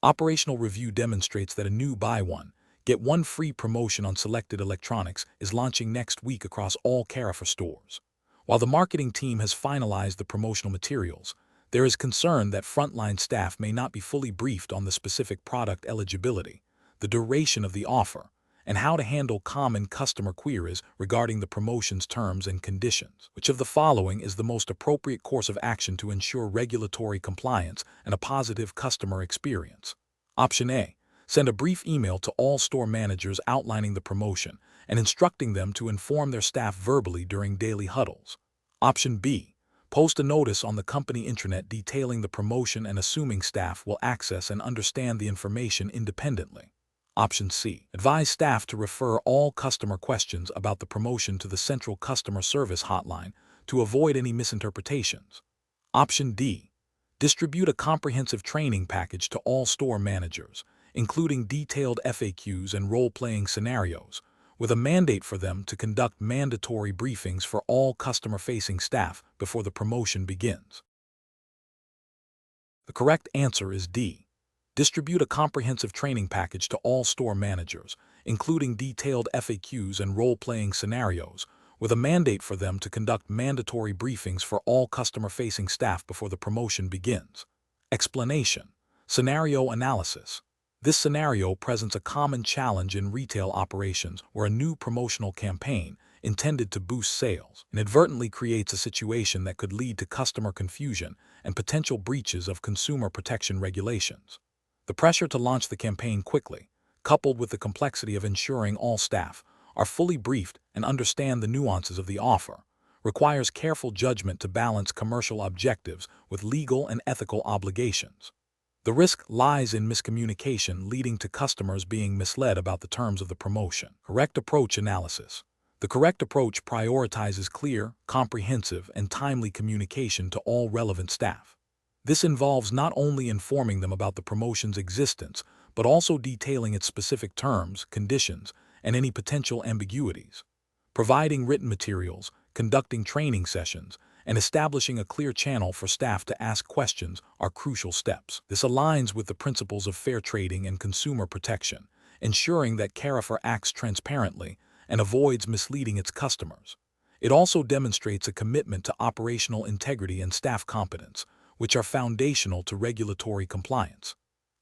Operational review demonstrates that a new buy one, get one free promotion on selected electronics is launching next week across all Carrefour stores. While the marketing team has finalized the promotional materials, there is concern that frontline staff may not be fully briefed on the specific product eligibility, the duration of the offer, and how to handle common customer queries regarding the promotion's terms and conditions. Which of the following is the most appropriate course of action to ensure regulatory compliance and a positive customer experience? Option A. Send a brief email to all store managers outlining the promotion and instructing them to inform their staff verbally during daily huddles. Option B. Post a notice on the company intranet detailing the promotion and assuming staff will access and understand the information independently. Option C. Advise staff to refer all customer questions about the promotion to the Central Customer Service Hotline to avoid any misinterpretations. Option D. Distribute a comprehensive training package to all store managers, including detailed FAQs and role-playing scenarios, with a mandate for them to conduct mandatory briefings for all customer-facing staff before the promotion begins. The correct answer is D. Distribute a comprehensive training package to all store managers, including detailed FAQs and role-playing scenarios, with a mandate for them to conduct mandatory briefings for all customer-facing staff before the promotion begins. Explanation. Scenario analysis. This scenario presents a common challenge in retail operations where a new promotional campaign, intended to boost sales, inadvertently creates a situation that could lead to customer confusion and potential breaches of consumer protection regulations. The pressure to launch the campaign quickly, coupled with the complexity of ensuring all staff are fully briefed and understand the nuances of the offer, requires careful judgment to balance commercial objectives with legal and ethical obligations. The risk lies in miscommunication leading to customers being misled about the terms of the promotion. Correct approach analysis. The correct approach prioritizes clear, comprehensive, and timely communication to all relevant staff. This involves not only informing them about the promotion's existence, but also detailing its specific terms, conditions, and any potential ambiguities. Providing written materials, conducting training sessions, and establishing a clear channel for staff to ask questions are crucial steps. This aligns with the principles of fair trading and consumer protection, ensuring that Carrefour acts transparently and avoids misleading its customers. It also demonstrates a commitment to operational integrity and staff competence, which are foundational to regulatory compliance.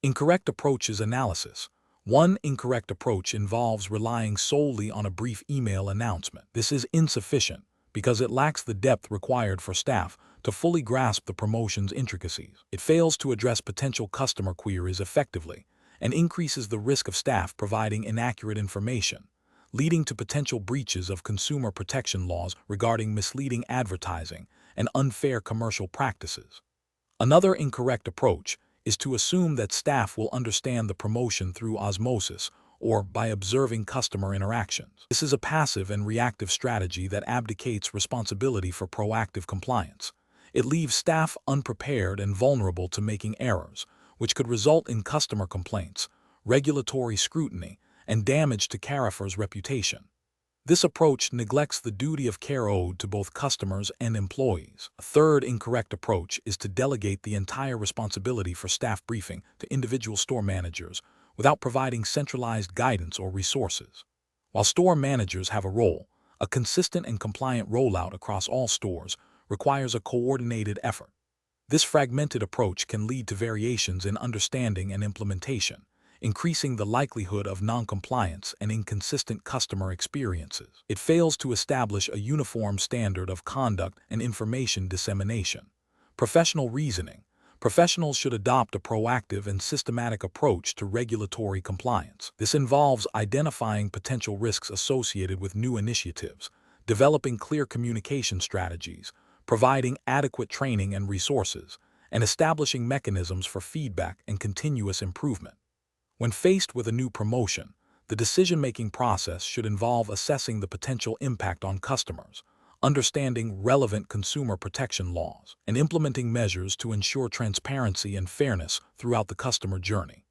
Incorrect approaches analysis. One incorrect approach involves relying solely on a brief email announcement. This is insufficient because it lacks the depth required for staff to fully grasp the promotion's intricacies. It fails to address potential customer queries effectively and increases the risk of staff providing inaccurate information, leading to potential breaches of consumer protection laws regarding misleading advertising and unfair commercial practices. Another incorrect approach is to assume that staff will understand the promotion through osmosis or by observing customer interactions. This is a passive and reactive strategy that abdicates responsibility for proactive compliance. It leaves staff unprepared and vulnerable to making errors, which could result in customer complaints, regulatory scrutiny, and damage to Carrefour's reputation. This approach neglects the duty of care owed to both customers and employees. A third incorrect approach is to delegate the entire responsibility for staff briefing to individual store managers without providing centralized guidance or resources. While store managers have a role, a consistent and compliant rollout across all stores requires a coordinated effort. This fragmented approach can lead to variations in understanding and implementation, increasing the likelihood of noncompliance and inconsistent customer experiences. It fails to establish a uniform standard of conduct and information dissemination. Professional reasoning. Professionals should adopt a proactive and systematic approach to regulatory compliance. This involves identifying potential risks associated with new initiatives, developing clear communication strategies, providing adequate training and resources, and establishing mechanisms for feedback and continuous improvement. When faced with a new promotion, the decision-making process should involve assessing the potential impact on customers, understanding relevant consumer protection laws, and implementing measures to ensure transparency and fairness throughout the customer journey.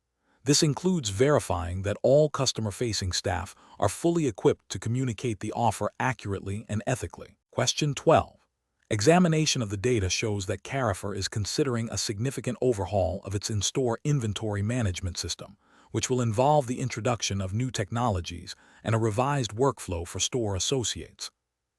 This includes verifying that all customer-facing staff are fully equipped to communicate the offer accurately and ethically. Question 12. Examination of the data shows that Carrefour is considering a significant overhaul of its in-store inventory management system, which will involve the introduction of new technologies and a revised workflow for store associates.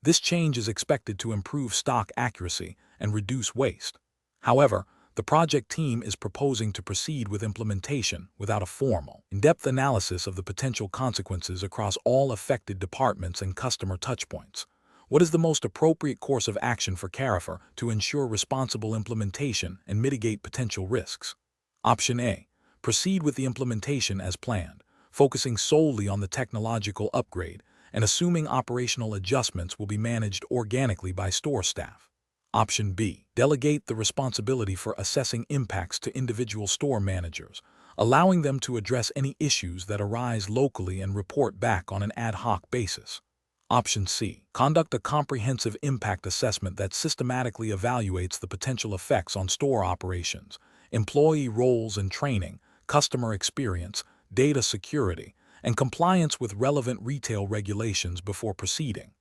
This change is expected to improve stock accuracy and reduce waste. However, the project team is proposing to proceed with implementation without a formal, in-depth analysis of the potential consequences across all affected departments and customer touchpoints. What is the most appropriate course of action for Carrefour to ensure responsible implementation and mitigate potential risks? Option A. Proceed with the implementation as planned, focusing solely on the technological upgrade and assuming operational adjustments will be managed organically by store staff. Option B. Delegate the responsibility for assessing impacts to individual store managers, allowing them to address any issues that arise locally and report back on an ad hoc basis. Option C. Conduct a comprehensive impact assessment that systematically evaluates the potential effects on store operations, employee roles and training, customer experience, data security, and compliance with relevant retail regulations before proceeding.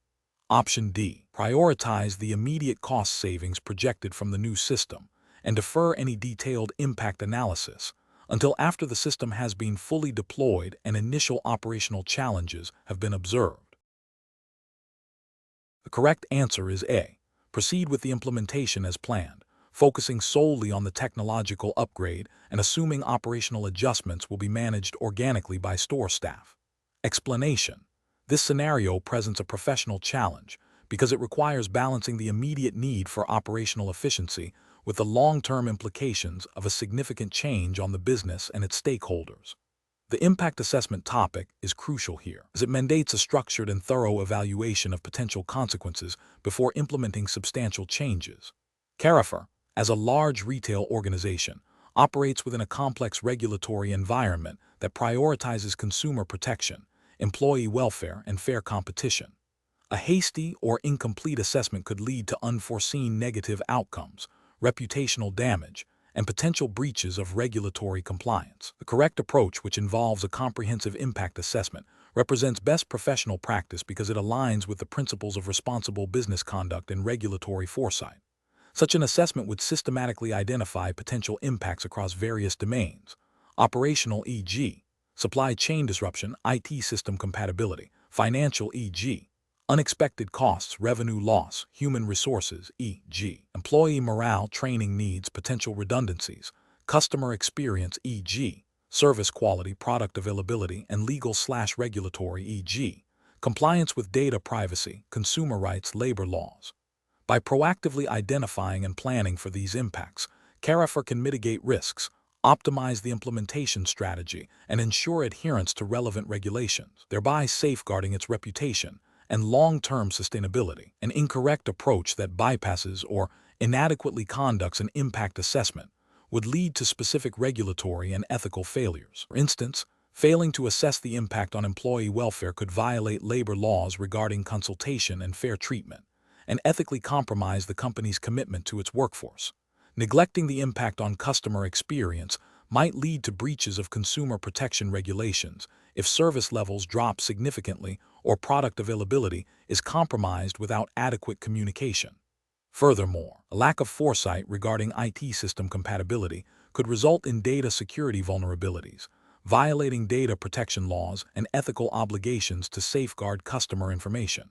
Option D. Prioritize the immediate cost savings projected from the new system and defer any detailed impact analysis until after the system has been fully deployed and initial operational challenges have been observed. The correct answer is A. Proceed with the implementation as planned, focusing solely on the technological upgrade and assuming operational adjustments will be managed organically by store staff. Explanation. This scenario presents a professional challenge because it requires balancing the immediate need for operational efficiency with the long-term implications of a significant change on the business and its stakeholders. The impact assessment topic is crucial here, as it mandates a structured and thorough evaluation of potential consequences before implementing substantial changes. Carrefour, as a large retail organization, operates within a complex regulatory environment that prioritizes consumer protection, employee welfare, and fair competition. A hasty or incomplete assessment could lead to unforeseen negative outcomes, reputational damage, and potential breaches of regulatory compliance. The correct approach, which involves a comprehensive impact assessment, represents best professional practice because it aligns with the principles of responsible business conduct and regulatory foresight. Such an assessment would systematically identify potential impacts across various domains: operational, e.g., supply chain disruption, IT system compatibility; financial, e.g., unexpected costs, revenue loss; human resources, e.g., employee morale, training needs, potential redundancies; customer experience, e.g., service quality, product availability; and legal/regulatory, e.g., compliance with data privacy, consumer rights, labor laws. By proactively identifying and planning for these impacts, Carrefour can mitigate risks, optimize the implementation strategy, and ensure adherence to relevant regulations, thereby safeguarding its reputation and long-term sustainability. An incorrect approach that bypasses or inadequately conducts an impact assessment would lead to specific regulatory and ethical failures. For instance, Failing to assess the impact on employee welfare could violate labor laws regarding consultation and fair treatment, and ethically compromise the company's commitment to its workforce. Neglecting the impact on customer experience might lead to breaches of consumer protection regulations if service levels drop significantly or product availability is compromised without adequate communication. Furthermore, a lack of foresight regarding IT system compatibility could result in data security vulnerabilities, violating data protection laws and ethical obligations to safeguard customer information.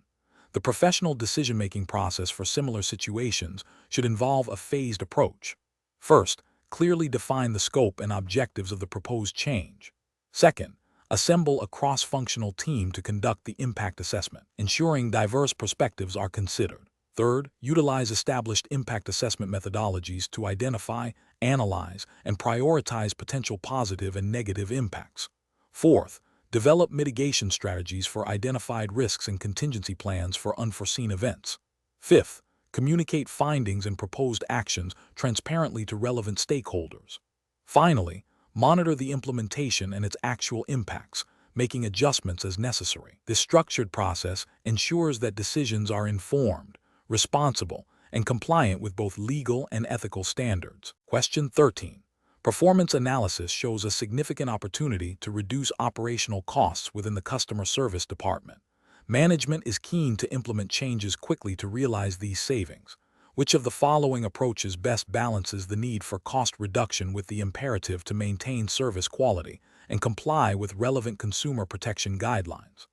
The professional decision-making process for similar situations should involve a phased approach. First, clearly define the scope and objectives of the proposed change. Second, assemble a cross-functional team to conduct the impact assessment, ensuring diverse perspectives are considered. Third, utilize established impact assessment methodologies to identify, analyze, and prioritize potential positive and negative impacts. Fourth, develop mitigation strategies for identified risks and contingency plans for unforeseen events. Fifth, communicate findings and proposed actions transparently to relevant stakeholders. Finally, monitor the implementation and its actual impacts, making adjustments as necessary. This structured process ensures that decisions are informed, responsible, and compliant with both legal and ethical standards. Question 13. Performance analysis shows a significant opportunity to reduce operational costs within the customer service department. Management is keen to implement changes quickly to realize these savings. Which of the following approaches best balances the need for cost reduction with the imperative to maintain service quality and comply with relevant consumer protection guidelines?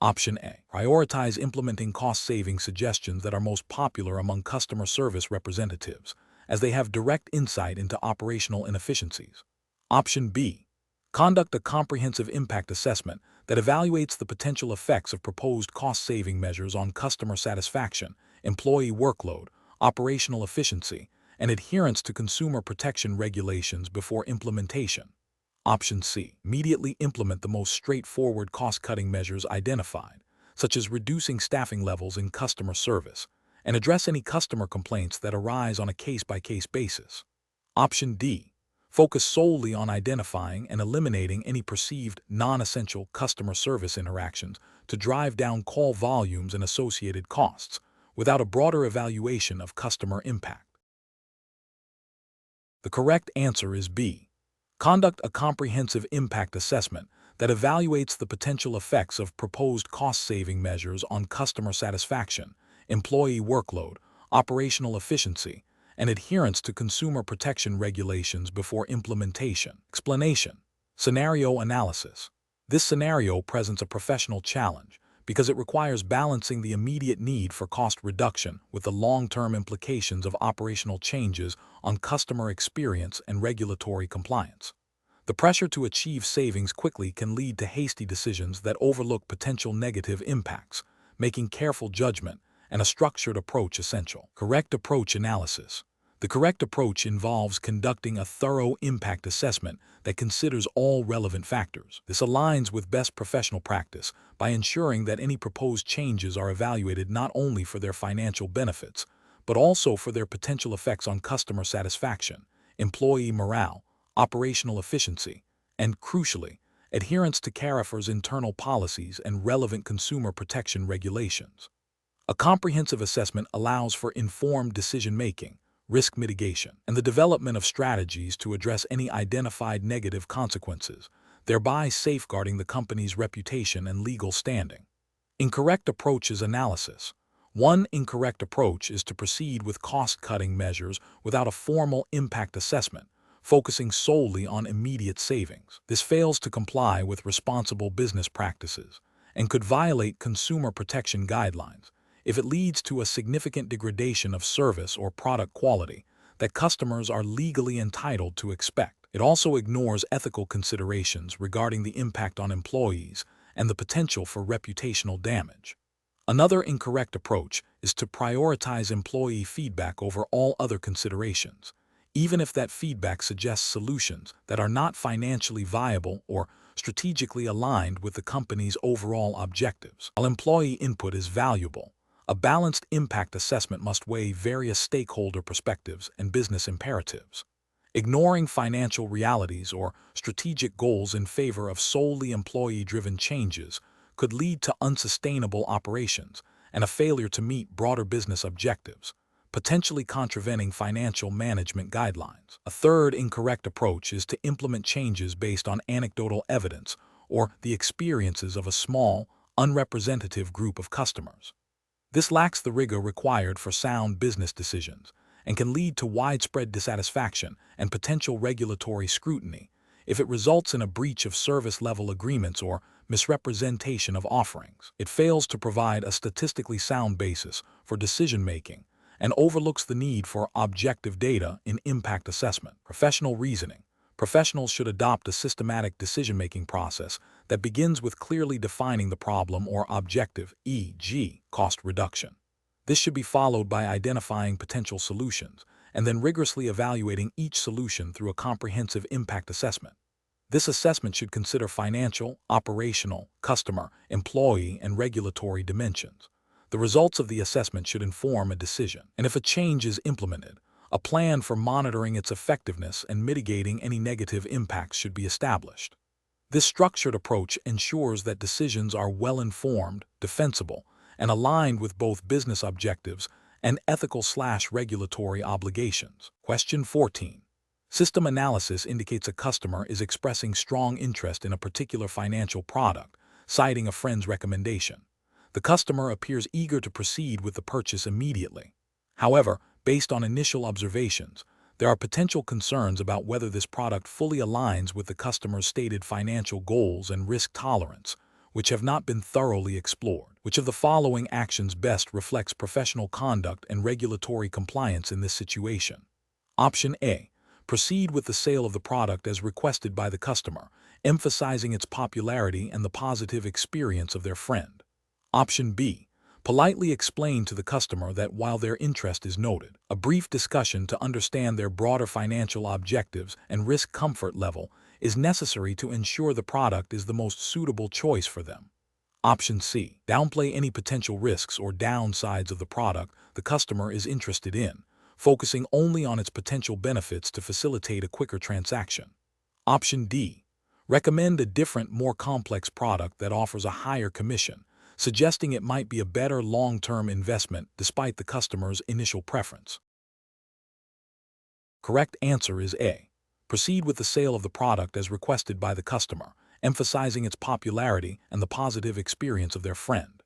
Option A. Prioritize implementing cost-saving suggestions that are most popular among customer service representatives, as they have direct insight into operational inefficiencies. Option B. Conduct a comprehensive impact assessment that evaluates the potential effects of proposed cost-saving measures on customer satisfaction, employee workload, operational efficiency, and adherence to consumer protection regulations before implementation. Option C. Immediately implement the most straightforward cost-cutting measures identified, such as reducing staffing levels in customer service, and address any customer complaints that arise on a case-by-case basis. Option D. Focus solely on identifying and eliminating any perceived non-essential customer service interactions to drive down call volumes and associated costs, without a broader evaluation of customer impact. The correct answer is B. Conduct a comprehensive impact assessment that evaluates the potential effects of proposed cost-saving measures on customer satisfaction, employee workload, operational efficiency, and adherence to consumer protection regulations before implementation. Explanation. Scenario analysis. This scenario presents a professional challenge because it requires balancing the immediate need for cost reduction with the long-term implications of operational changes on customer experience and regulatory compliance. The pressure to achieve savings quickly can lead to hasty decisions that overlook potential negative impacts, making careful judgment and a structured approach essential. Correct approach analysis. The correct approach involves conducting a thorough impact assessment that considers all relevant factors. This aligns with best professional practice by ensuring that any proposed changes are evaluated not only for their financial benefits, but also for their potential effects on customer satisfaction, employee morale, operational efficiency, and, crucially, adherence to Carrefour's internal policies and relevant consumer protection regulations. A comprehensive assessment allows for informed decision-making, risk mitigation, and the development of strategies to address any identified negative consequences, thereby safeguarding the company's reputation and legal standing. Incorrect approach is analysis. One incorrect approach is to proceed with cost-cutting measures without a formal impact assessment, focusing solely on immediate savings. This fails to comply with responsible business practices and could violate consumer protection guidelines if it leads to a significant degradation of service or product quality that customers are legally entitled to expect. It also ignores ethical considerations regarding the impact on employees and the potential for reputational damage. Another incorrect approach is to prioritize employee feedback over all other considerations, even if that feedback suggests solutions that are not financially viable or strategically aligned with the company's overall objectives. While employee input is valuable, a balanced impact assessment must weigh various stakeholder perspectives and business imperatives. Ignoring financial realities or strategic goals in favor of solely employee-driven changes could lead to unsustainable operations and a failure to meet broader business objectives, potentially contravening financial management guidelines. A third incorrect approach is to implement changes based on anecdotal evidence or the experiences of a small, unrepresentative group of customers. This lacks the rigor required for sound business decisions and can lead to widespread dissatisfaction and potential regulatory scrutiny if it results in a breach of service-level agreements or misrepresentation of offerings. It fails to provide a statistically sound basis for decision-making and overlooks the need for objective data in impact assessment. Professional reasoning. Professionals should adopt a systematic decision-making process that begins with clearly defining the problem or objective, e.g., cost reduction. This should be followed by identifying potential solutions and then rigorously evaluating each solution through a comprehensive impact assessment. This assessment should consider financial, operational, customer, employee, and regulatory dimensions. The results of the assessment should inform a decision, and if a change is implemented, a plan for monitoring its effectiveness and mitigating any negative impacts should be established. This structured approach ensures that decisions are well-informed, defensible, and aligned with both business objectives and ethical/regulatory obligations. Question 14. System analysis indicates a customer is expressing strong interest in a particular financial product, citing a friend's recommendation. The customer appears eager to proceed with the purchase immediately. However, based on initial observations, there are potential concerns about whether this product fully aligns with the customer's stated financial goals and risk tolerance, which have not been thoroughly explored. Which of the following actions best reflects professional conduct and regulatory compliance in this situation? Option A. Proceed with the sale of the product as requested by the customer, emphasizing its popularity and the positive experience of their friend. Option B. Politely explain to the customer that while their interest is noted, a brief discussion to understand their broader financial objectives and risk comfort level is necessary to ensure the product is the most suitable choice for them. Option C. Downplay any potential risks or downsides of the product the customer is interested in, focusing only on its potential benefits to facilitate a quicker transaction. Option D. Recommend a different, more complex product that offers a higher commission, suggesting it might be a better long-term investment despite the customer's initial preference. Correct answer is A. Proceed with the sale of the product as requested by the customer, emphasizing its popularity and the positive experience of their friend.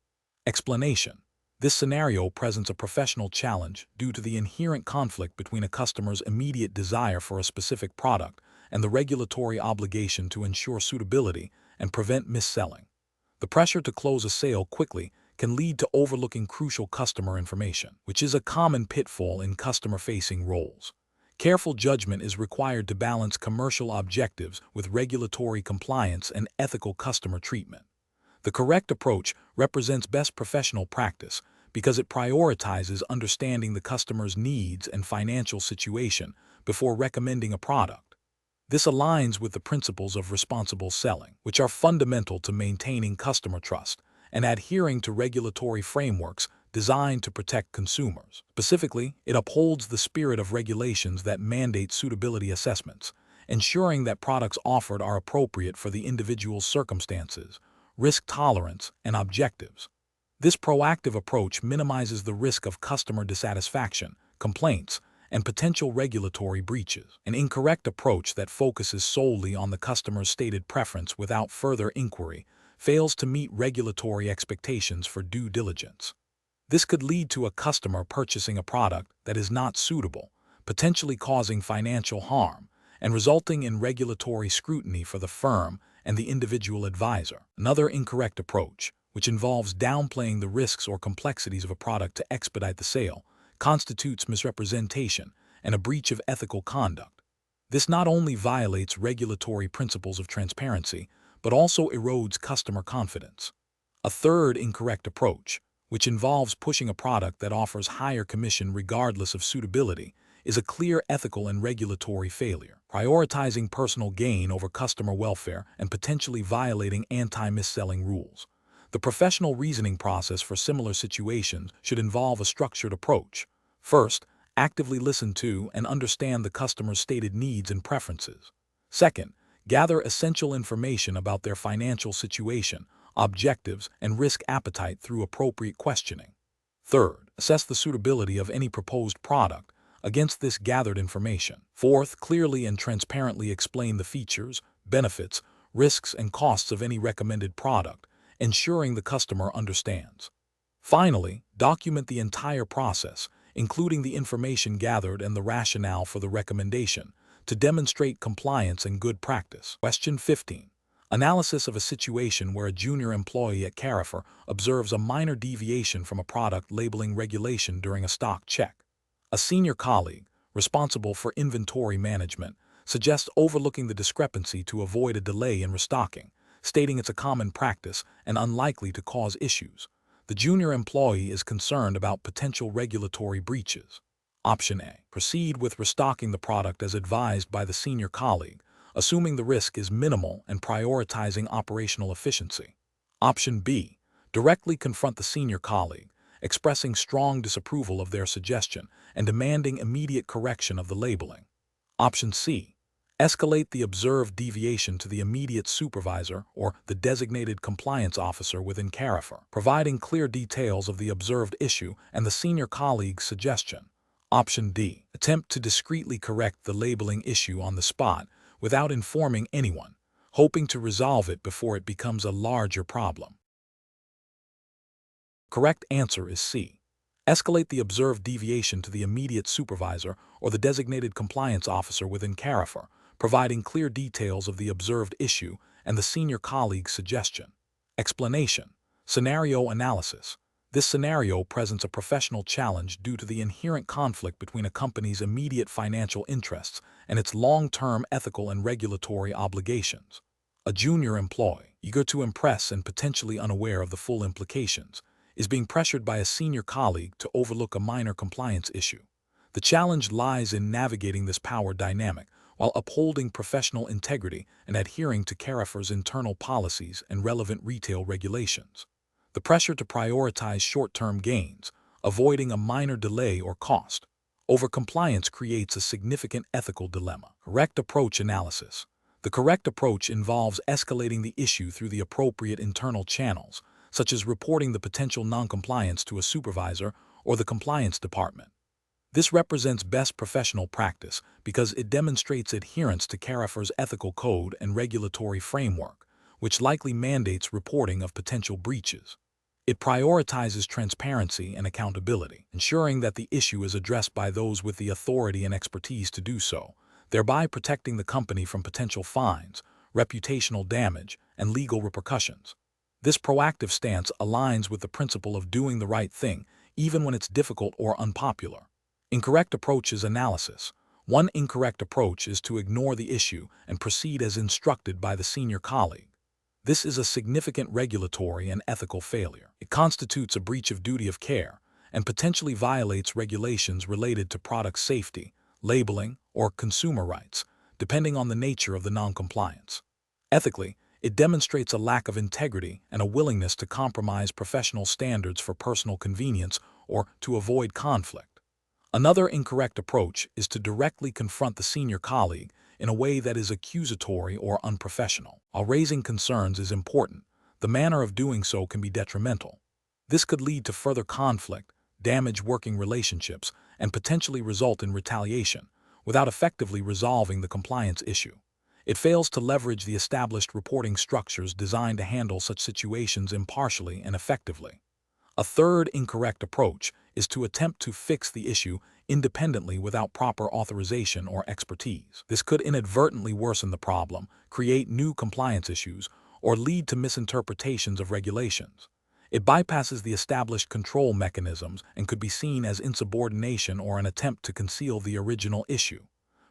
Explanation. This scenario presents a professional challenge due to the inherent conflict between a customer's immediate desire for a specific product and the regulatory obligation to ensure suitability and prevent mis-selling. The pressure to close a sale quickly can lead to overlooking crucial customer information, which is a common pitfall in customer-facing roles. Careful judgment is required to balance commercial objectives with regulatory compliance and ethical customer treatment. The correct approach represents best professional practice because it prioritizes understanding the customer's needs and financial situation before recommending a product. This aligns with the principles of responsible selling, which are fundamental to maintaining customer trust and adhering to regulatory frameworks designed to protect consumers. Specifically, it upholds the spirit of regulations that mandate suitability assessments, ensuring that products offered are appropriate for the individual's circumstances, risk tolerance, and objectives. This proactive approach minimizes the risk of customer dissatisfaction, complaints, and potential regulatory breaches. An incorrect approach that focuses solely on the customer's stated preference without further inquiry fails to meet regulatory expectations for due diligence. This could lead to a customer purchasing a product that is not suitable, potentially causing financial harm, and resulting in regulatory scrutiny for the firm and the individual advisor. Another incorrect approach, which involves downplaying the risks or complexities of a product to expedite the sale, constitutes misrepresentation and a breach of ethical conduct. This not only violates regulatory principles of transparency, but also erodes customer confidence. A third incorrect approach, which involves pushing a product that offers higher commission regardless of suitability, is a clear ethical and regulatory failure, prioritizing personal gain over customer welfare and potentially violating anti-mis-selling rules. The professional reasoning process for similar situations should involve a structured approach. First, Actively listen to and understand the customer's stated needs and preferences. Second, gather essential information about their financial situation, objectives, and risk appetite through appropriate questioning. Third, assess the suitability of any proposed product against this gathered information. Fourth, clearly and transparently explain the features, benefits, risks, and costs of any recommended product, ensuring the customer understands. Finally, document the entire process, including the information gathered and the rationale for the recommendation, to demonstrate compliance and good practice. Question 15. Analysis of a situation where a junior employee at Carrefour observes a minor deviation from a product labeling regulation during a stock check. A senior colleague, responsible for inventory management, suggests overlooking the discrepancy to avoid a delay in restocking, stating it's a common practice and unlikely to cause issues. The junior employee is concerned about potential regulatory breaches. Option A. Proceed with restocking the product as advised by the senior colleague, assuming the risk is minimal and prioritizing operational efficiency. Option B. Directly confront the senior colleague, expressing strong disapproval of their suggestion and demanding immediate correction of the labeling. Option C. Escalate the observed deviation to the immediate supervisor or the designated compliance officer within Carrefour, providing clear details of the observed issue and the senior colleague's suggestion. Option D. Attempt to discreetly correct the labeling issue on the spot without informing anyone, hoping to resolve it before it becomes a larger problem. Correct answer is C. Escalate the observed deviation to the immediate supervisor or the designated compliance officer within Carrefour, providing clear details of the observed issue and the senior colleague's suggestion. Explanation. Scenario analysis. This scenario presents a professional challenge due to the inherent conflict between a company's immediate financial interests and its long-term ethical and regulatory obligations. A junior employee, eager to impress and potentially unaware of the full implications, is being pressured by a senior colleague to overlook a minor compliance issue. The challenge lies in navigating this power dynamic while upholding professional integrity and adhering to Carrefour's internal policies and relevant retail regulations. The pressure to prioritize short-term gains, avoiding a minor delay or cost, over compliance creates a significant ethical dilemma. Correct approach analysis. The correct approach involves escalating the issue through the appropriate internal channels, such as reporting the potential noncompliance to a supervisor or the compliance department. This represents best professional practice because it demonstrates adherence to Carrefour's ethical code and regulatory framework, which likely mandates reporting of potential breaches. It prioritizes transparency and accountability, ensuring that the issue is addressed by those with the authority and expertise to do so, thereby protecting the company from potential fines, reputational damage, and legal repercussions. This proactive stance aligns with the principle of doing the right thing, even when it's difficult or unpopular. Incorrect approach is analysis. One incorrect approach is to ignore the issue and proceed as instructed by the senior colleague. This is a significant regulatory and ethical failure. It constitutes a breach of duty of care and potentially violates regulations related to product safety, labeling, or consumer rights, depending on the nature of the noncompliance. Ethically, it demonstrates a lack of integrity and a willingness to compromise professional standards for personal convenience or to avoid conflict. Another incorrect approach is to directly confront the senior colleague in a way that is accusatory or unprofessional. While raising concerns is important, the manner of doing so can be detrimental. This could lead to further conflict, damage working relationships, and potentially result in retaliation, without effectively resolving the compliance issue. It fails to leverage the established reporting structures designed to handle such situations impartially and effectively. A third incorrect approach is to attempt to fix the issue independently without proper authorization or expertise. This could inadvertently worsen the problem, create new compliance issues, or lead to misinterpretations of regulations. It bypasses the established control mechanisms and could be seen as insubordination or an attempt to conceal the original issue.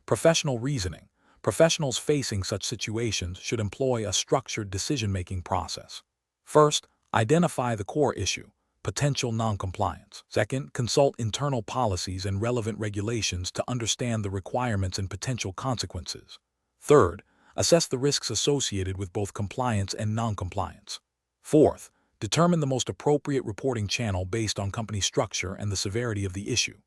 Professional reasoning. Professionals facing such situations should employ a structured decision-making process. First, identify the core issue. Potential noncompliance. Second, consult internal policies and relevant regulations to understand the requirements and potential consequences. Third, assess the risks associated with both compliance and noncompliance. Fourth, determine the most appropriate reporting channel based on company structure and the severity of the issue.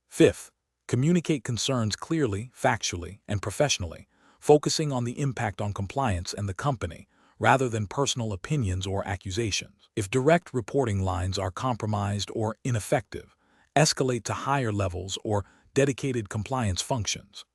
Fifth, Communicate concerns clearly, factually, and professionally, focusing on the impact on compliance and the company, rather than personal opinions or accusations. If direct reporting lines are compromised or ineffective, escalate to higher levels or dedicated compliance functions.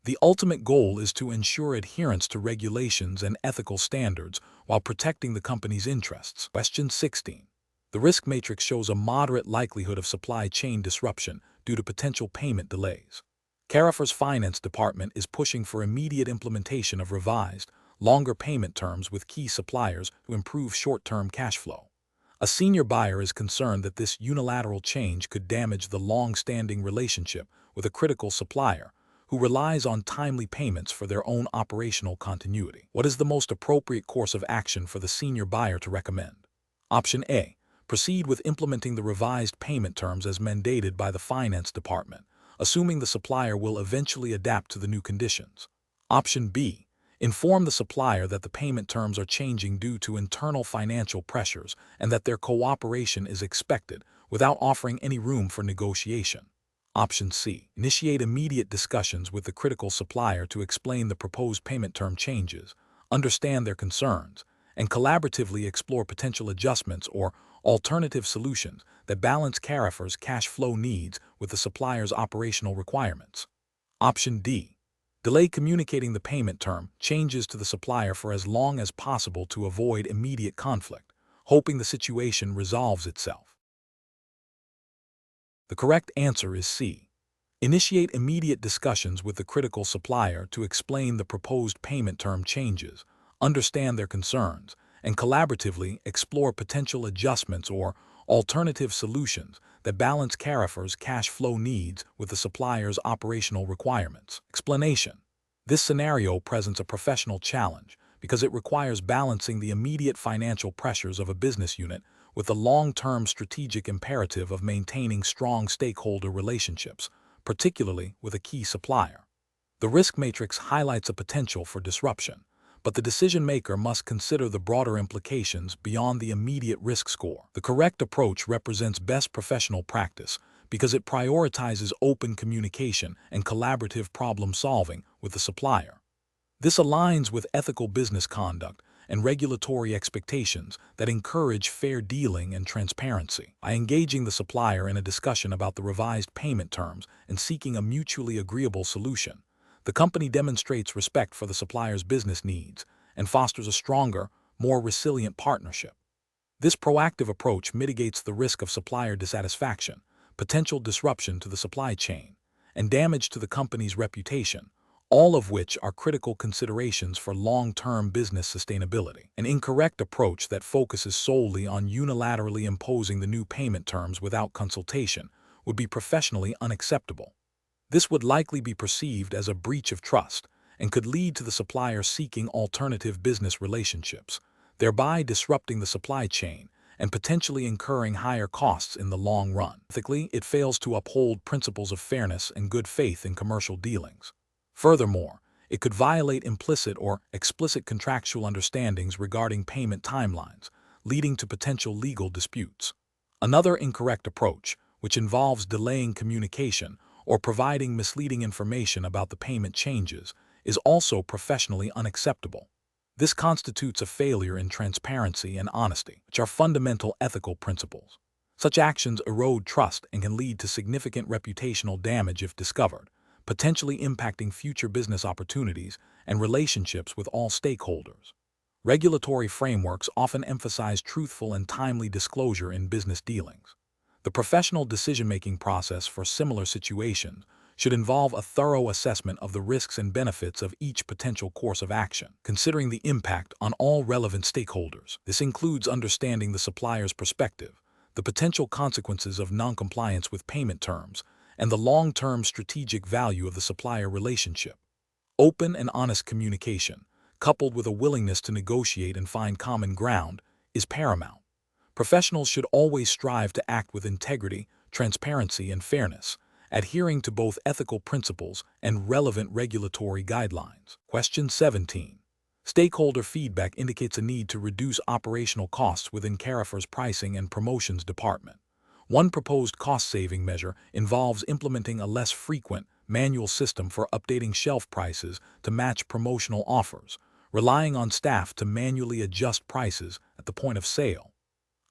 The ultimate goal is to ensure adherence to regulations and ethical standards while protecting the company's interests. Question 16. The risk matrix shows a moderate likelihood of supply chain disruption due to potential payment delays. Carrefour's finance department is pushing for immediate implementation of revised, longer payment terms with key suppliers to improve short-term cash flow. A senior buyer is concerned that this unilateral change could damage the long-standing relationship with a critical supplier who relies on timely payments for their own operational continuity. What is the most appropriate course of action for the senior buyer to recommend? Option A. Proceed with implementing the revised payment terms as mandated by the finance department, assuming the supplier will eventually adapt to the new conditions. Option B. Inform the supplier that the payment terms are changing due to internal financial pressures and that their cooperation is expected without offering any room for negotiation. Option C. Initiate immediate discussions with the critical supplier to explain the proposed payment term changes, understand their concerns, and collaboratively explore potential adjustments or alternative solutions that balance Carrefour's cash flow needs with the supplier's operational requirements. Option D. Delay communicating the payment term changes to the supplier for as long as possible to avoid immediate conflict, hoping the situation resolves itself. The correct answer is C. Initiate immediate discussions with the critical supplier to explain the proposed payment term changes, understand their concerns, and collaboratively explore potential adjustments or alternative solutions that balance Carrefour's cash flow needs with the supplier's operational requirements. Explanation. This scenario presents a professional challenge because it requires balancing the immediate financial pressures of a business unit with the long-term strategic imperative of maintaining strong stakeholder relationships, particularly with a key supplier. The risk matrix highlights a potential for disruption, but the decision-maker must consider the broader implications beyond the immediate risk score. The correct approach represents best professional practice because it prioritizes open communication and collaborative problem-solving with the supplier. This aligns with ethical business conduct and regulatory expectations that encourage fair dealing and transparency. By engaging the supplier in a discussion about the revised payment terms and seeking a mutually agreeable solution, the company demonstrates respect for the supplier's business needs and fosters a stronger, more resilient partnership. This proactive approach mitigates the risk of supplier dissatisfaction, potential disruption to the supply chain, and damage to the company's reputation, all of which are critical considerations for long-term business sustainability. An incorrect approach that focuses solely on unilaterally imposing the new payment terms without consultation would be professionally unacceptable. This would likely be perceived as a breach of trust and could lead to the supplier seeking alternative business relationships, thereby disrupting the supply chain and potentially incurring higher costs in the long run. Ethically, it fails to uphold principles of fairness and good faith in commercial dealings. Furthermore, it could violate implicit or explicit contractual understandings regarding payment timelines, leading to potential legal disputes. Another incorrect approach, which involves delaying communication or providing misleading information about the payment changes, is also professionally unacceptable. This constitutes a failure in transparency and honesty, which are fundamental ethical principles. Such actions erode trust and can lead to significant reputational damage if discovered, potentially impacting future business opportunities and relationships with all stakeholders. Regulatory frameworks often emphasize truthful and timely disclosure in business dealings. The professional decision-making process for similar situations should involve a thorough assessment of the risks and benefits of each potential course of action, considering the impact on all relevant stakeholders. This includes understanding the supplier's perspective, the potential consequences of noncompliance with payment terms, and the long-term strategic value of the supplier relationship. Open and honest communication, coupled with a willingness to negotiate and find common ground, is paramount. Professionals should always strive to act with integrity, transparency, and fairness, adhering to both ethical principles and relevant regulatory guidelines. Question 17. Stakeholder feedback indicates a need to reduce operational costs within Carrefour's pricing and promotions department. One proposed cost-saving measure involves implementing a less frequent, manual system for updating shelf prices to match promotional offers, relying on staff to manually adjust prices at the point of sale.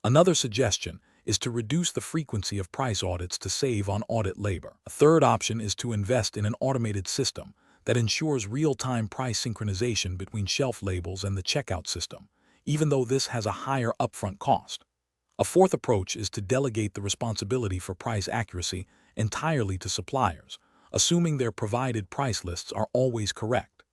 Another suggestion is to reduce the frequency of price audits to save on audit labor. A third option is to invest in an automated system that ensures real-time price synchronization between shelf labels and the checkout system, even though this has a higher upfront cost. A fourth approach is to delegate the responsibility for price accuracy entirely to suppliers, assuming their provided price lists are always correct.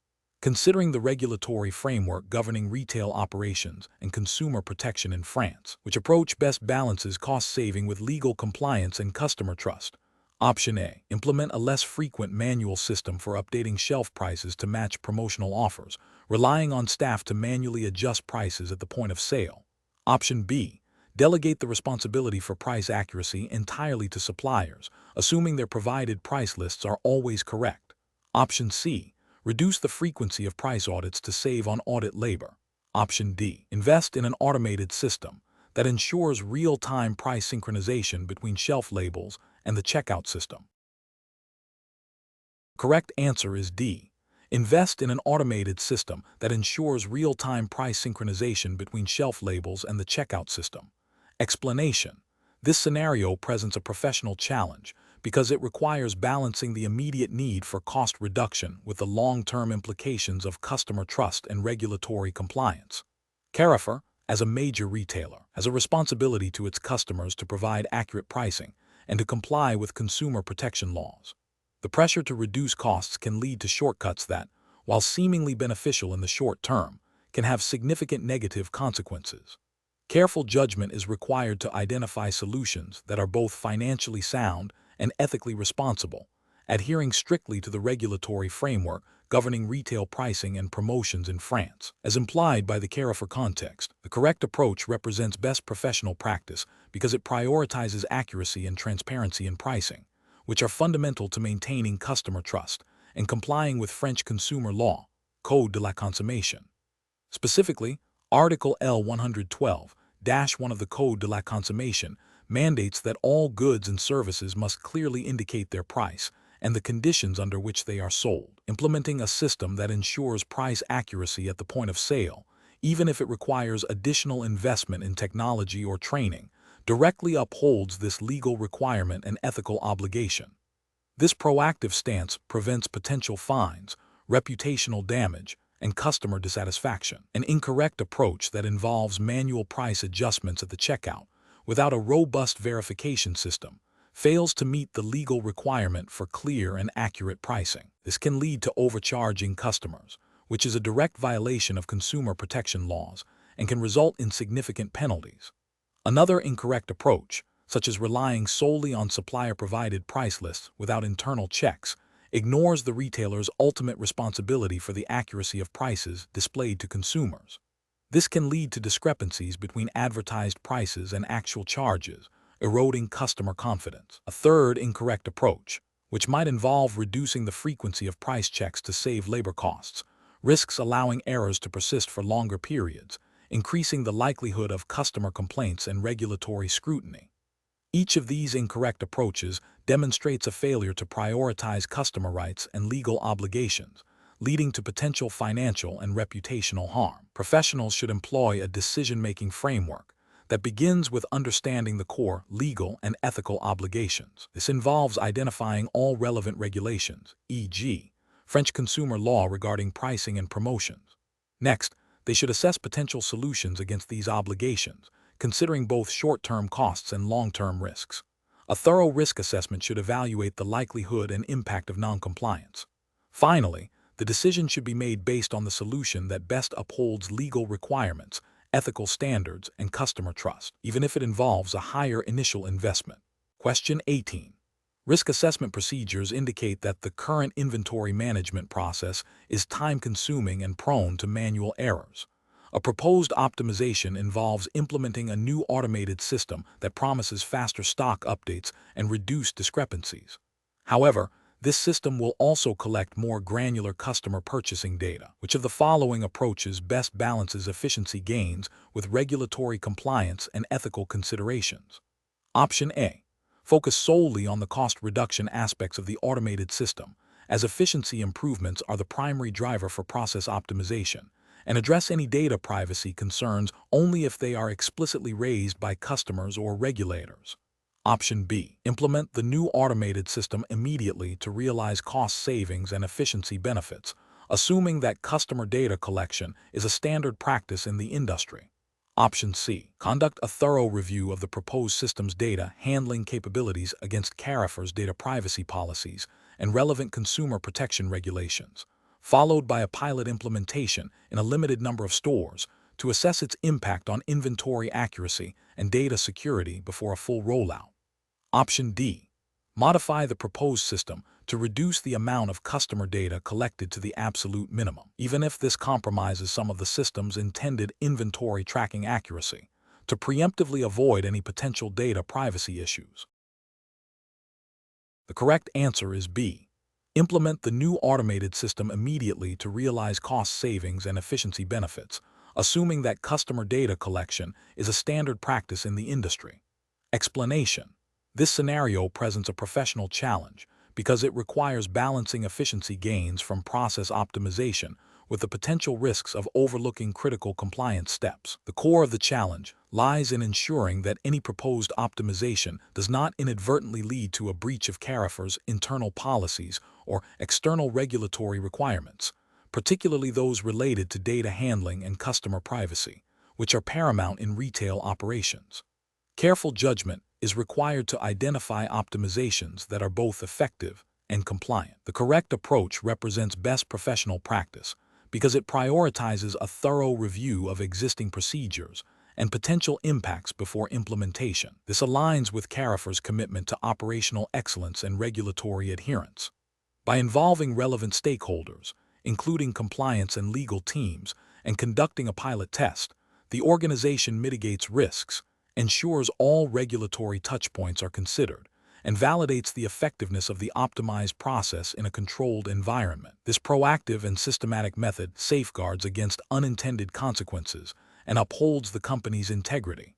Considering the regulatory framework governing retail operations and consumer protection in France, which approach best balances cost saving with legal compliance and customer trust? Option A. Implement a less frequent manual system for updating shelf prices to match promotional offers, relying on staff to manually adjust prices at the point of sale. Option B. Delegate the responsibility for price accuracy entirely to suppliers, assuming their provided price lists are always correct. Option C. Reduce the frequency of price audits to save on audit labor. Option D. Invest in an automated system that ensures real-time price synchronization between shelf labels and the checkout system. The correct answer is D. Invest in an automated system that ensures real-time price synchronization between shelf labels and the checkout system. Explanation: this scenario presents a professional challenge because it requires balancing the immediate need for cost reduction with the long-term implications of customer trust and regulatory compliance. Carrefour, as a major retailer, has a responsibility to its customers to provide accurate pricing and to comply with consumer protection laws. The pressure to reduce costs can lead to shortcuts that, while seemingly beneficial in the short term, can have significant negative consequences. Careful judgment is required to identify solutions that are both financially sound and ethically responsible, adhering strictly to the regulatory framework governing retail pricing and promotions in France. As implied by the Carrefour context, the correct approach represents best professional practice because it prioritizes accuracy and transparency in pricing, which are fundamental to maintaining customer trust and complying with French consumer law, Code de la Consommation. Specifically, Article L112-1 of the Code de la Consommation mandates that all goods and services must clearly indicate their price and the conditions under which they are sold. Implementing a system that ensures price accuracy at the point of sale, even if it requires additional investment in technology or training, directly upholds this legal requirement and ethical obligation. This proactive stance prevents potential fines, reputational damage, and customer dissatisfaction. An incorrect approach that involves manual price adjustments at the checkout without a robust verification system fails to meet the legal requirement for clear and accurate pricing. This can lead to overcharging customers, which is a direct violation of consumer protection laws and can result in significant penalties. Another incorrect approach, such as relying solely on supplier-provided price lists without internal checks, ignores the retailer's ultimate responsibility for the accuracy of prices displayed to consumers. This can lead to discrepancies between advertised prices and actual charges, eroding customer confidence. A third incorrect approach, which might involve reducing the frequency of price checks to save labor costs, risks allowing errors to persist for longer periods, increasing the likelihood of customer complaints and regulatory scrutiny. Each of these incorrect approaches demonstrates a failure to prioritize customer rights and legal obligations, leading to potential financial and reputational harm. Professionals should employ a decision-making framework that begins with understanding the core legal and ethical obligations. This involves identifying all relevant regulations, e.g., French consumer law regarding pricing and promotions. Next, they should assess potential solutions against these obligations, considering both short-term costs and long-term risks. A thorough risk assessment should evaluate the likelihood and impact of non-compliance. Finally, the decision should be made based on the solution that best upholds legal requirements, ethical standards, and customer trust, even if it involves a higher initial investment. Question 18. Risk assessment procedures indicate that the current inventory management process is time-consuming and prone to manual errors. A proposed optimization involves implementing a new automated system that promises faster stock updates and reduced discrepancies. However, this system will also collect more granular customer purchasing data. Which of the following approaches best balances efficiency gains with regulatory compliance and ethical considerations? Option A. Focus solely on the cost reduction aspects of the automated system, as efficiency improvements are the primary driver for process optimization, and address any data privacy concerns only if they are explicitly raised by customers or regulators. Option B. Implement the new automated system immediately to realize cost savings and efficiency benefits, assuming that customer data collection is a standard practice in the industry. Option C. Conduct a thorough review of the proposed system's data handling capabilities against Carrefour's data privacy policies and relevant consumer protection regulations, followed by a pilot implementation in a limited number of stores to assess its impact on inventory accuracy and data security before a full rollout. Option D. Modify the proposed system to reduce the amount of customer data collected to the absolute minimum, even if this compromises some of the system's intended inventory tracking accuracy, to preemptively avoid any potential data privacy issues. The correct answer is B. Implement the new automated system immediately to realize cost savings and efficiency benefits, assuming that customer data collection is a standard practice in the industry. Explanation. This scenario presents a professional challenge because it requires balancing efficiency gains from process optimization with the potential risks of overlooking critical compliance steps. The core of the challenge lies in ensuring that any proposed optimization does not inadvertently lead to a breach of Carrefour's internal policies or external regulatory requirements, particularly those related to data handling and customer privacy, which are paramount in retail operations. Careful judgment is required to identify optimizations that are both effective and compliant. The correct approach represents best professional practice because it prioritizes a thorough review of existing procedures and potential impacts before implementation. This aligns with Carrefour's commitment to operational excellence and regulatory adherence. By involving relevant stakeholders, including compliance and legal teams, and conducting a pilot test, the organization mitigates risks, ensures all regulatory touchpoints are considered, and validates the effectiveness of the optimized process in a controlled environment. This proactive and systematic method safeguards against unintended consequences and upholds the company's integrity.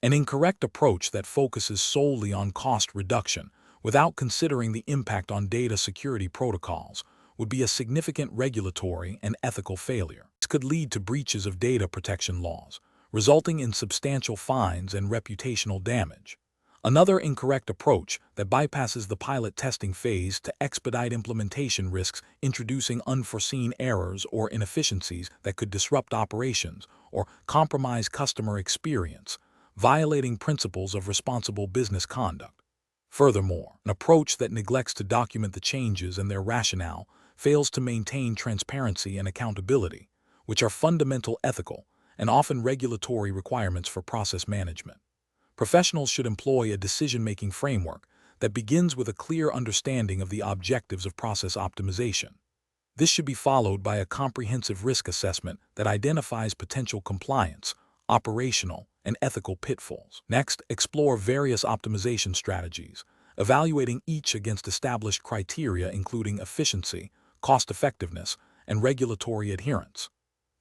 An incorrect approach that focuses solely on cost reduction without considering the impact on data security protocols would be a significant regulatory and ethical failure. This could lead to breaches of data protection laws, resulting in substantial fines and reputational damage. Another incorrect approach that bypasses the pilot testing phase to expedite implementation risks introducing unforeseen errors or inefficiencies that could disrupt operations or compromise customer experience, violating principles of responsible business conduct. Furthermore, an approach that neglects to document the changes and their rationale fails to maintain transparency and accountability, which are fundamental ethical and often regulatory requirements for process management. Professionals should employ a decision-making framework that begins with a clear understanding of the objectives of process optimization. This should be followed by a comprehensive risk assessment that identifies potential compliance, operational, and ethical pitfalls. Next, explore various optimization strategies, evaluating each against established criteria including efficiency, cost-effectiveness, and regulatory adherence.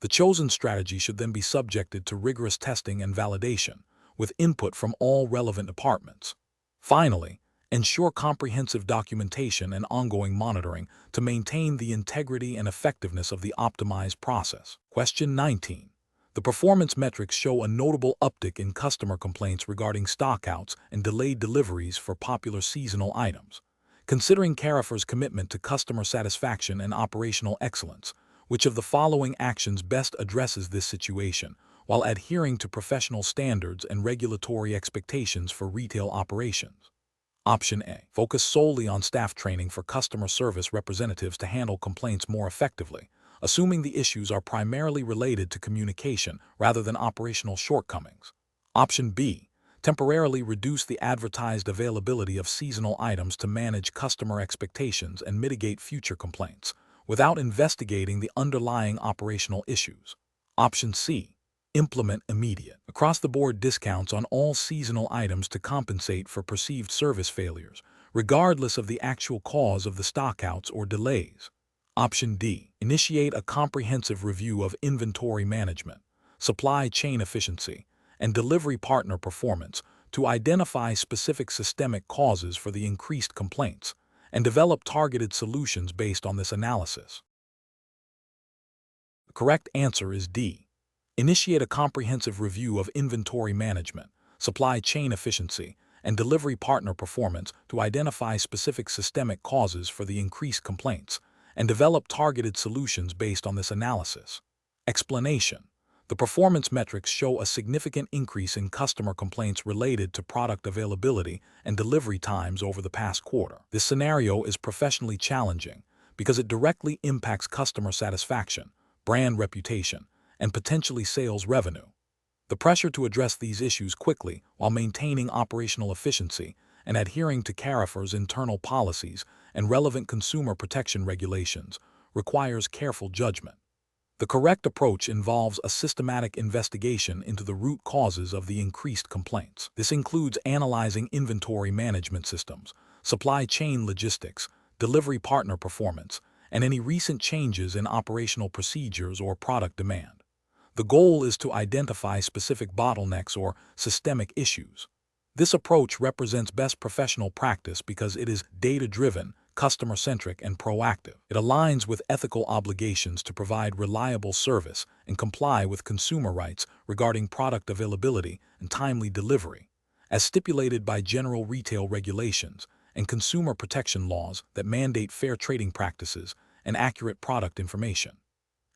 The chosen strategy should then be subjected to rigorous testing and validation, with input from all relevant departments. Finally, ensure comprehensive documentation and ongoing monitoring to maintain the integrity and effectiveness of the optimized process. Question 19. The performance metrics show a notable uptick in customer complaints regarding stockouts and delayed deliveries for popular seasonal items. Considering Carrefour's commitment to customer satisfaction and operational excellence, which of the following actions best addresses this situation while adhering to professional standards and regulatory expectations for retail operations? Option A. Focus solely on staff training for customer service representatives to handle complaints more effectively, assuming the issues are primarily related to communication rather than operational shortcomings. Option B. Temporarily reduce the advertised availability of seasonal items to manage customer expectations and mitigate future complaints, without investigating the underlying operational issues. Option C. Implement immediate, across-the-board discounts on all seasonal items to compensate for perceived service failures, regardless of the actual cause of the stockouts or delays. Option D. Initiate a comprehensive review of inventory management, supply chain efficiency, and delivery partner performance to identify specific systemic causes for the increased complaints and develop targeted solutions based on this analysis. The correct answer is D. Initiate a comprehensive review of inventory management, supply chain efficiency, and delivery partner performance to identify specific systemic causes for the increased complaints and develop targeted solutions based on this analysis. Explanation: the performance metrics show a significant increase in customer complaints related to product availability and delivery times over the past quarter. This scenario is professionally challenging because it directly impacts customer satisfaction, brand reputation, and potentially sales revenue. The pressure to address these issues quickly while maintaining operational efficiency and adhering to Carrefour's internal policies and relevant consumer protection regulations requires careful judgment. The correct approach involves a systematic investigation into the root causes of the increased complaints. This includes analyzing inventory management systems, supply chain logistics, delivery partner performance, and any recent changes in operational procedures or product demand. The goal is to identify specific bottlenecks or systemic issues. This approach represents best professional practice because it is data-driven, customer-centric, and proactive. It aligns with ethical obligations to provide reliable service and comply with consumer rights regarding product availability and timely delivery, as stipulated by general retail regulations and consumer protection laws that mandate fair trading practices and accurate product information.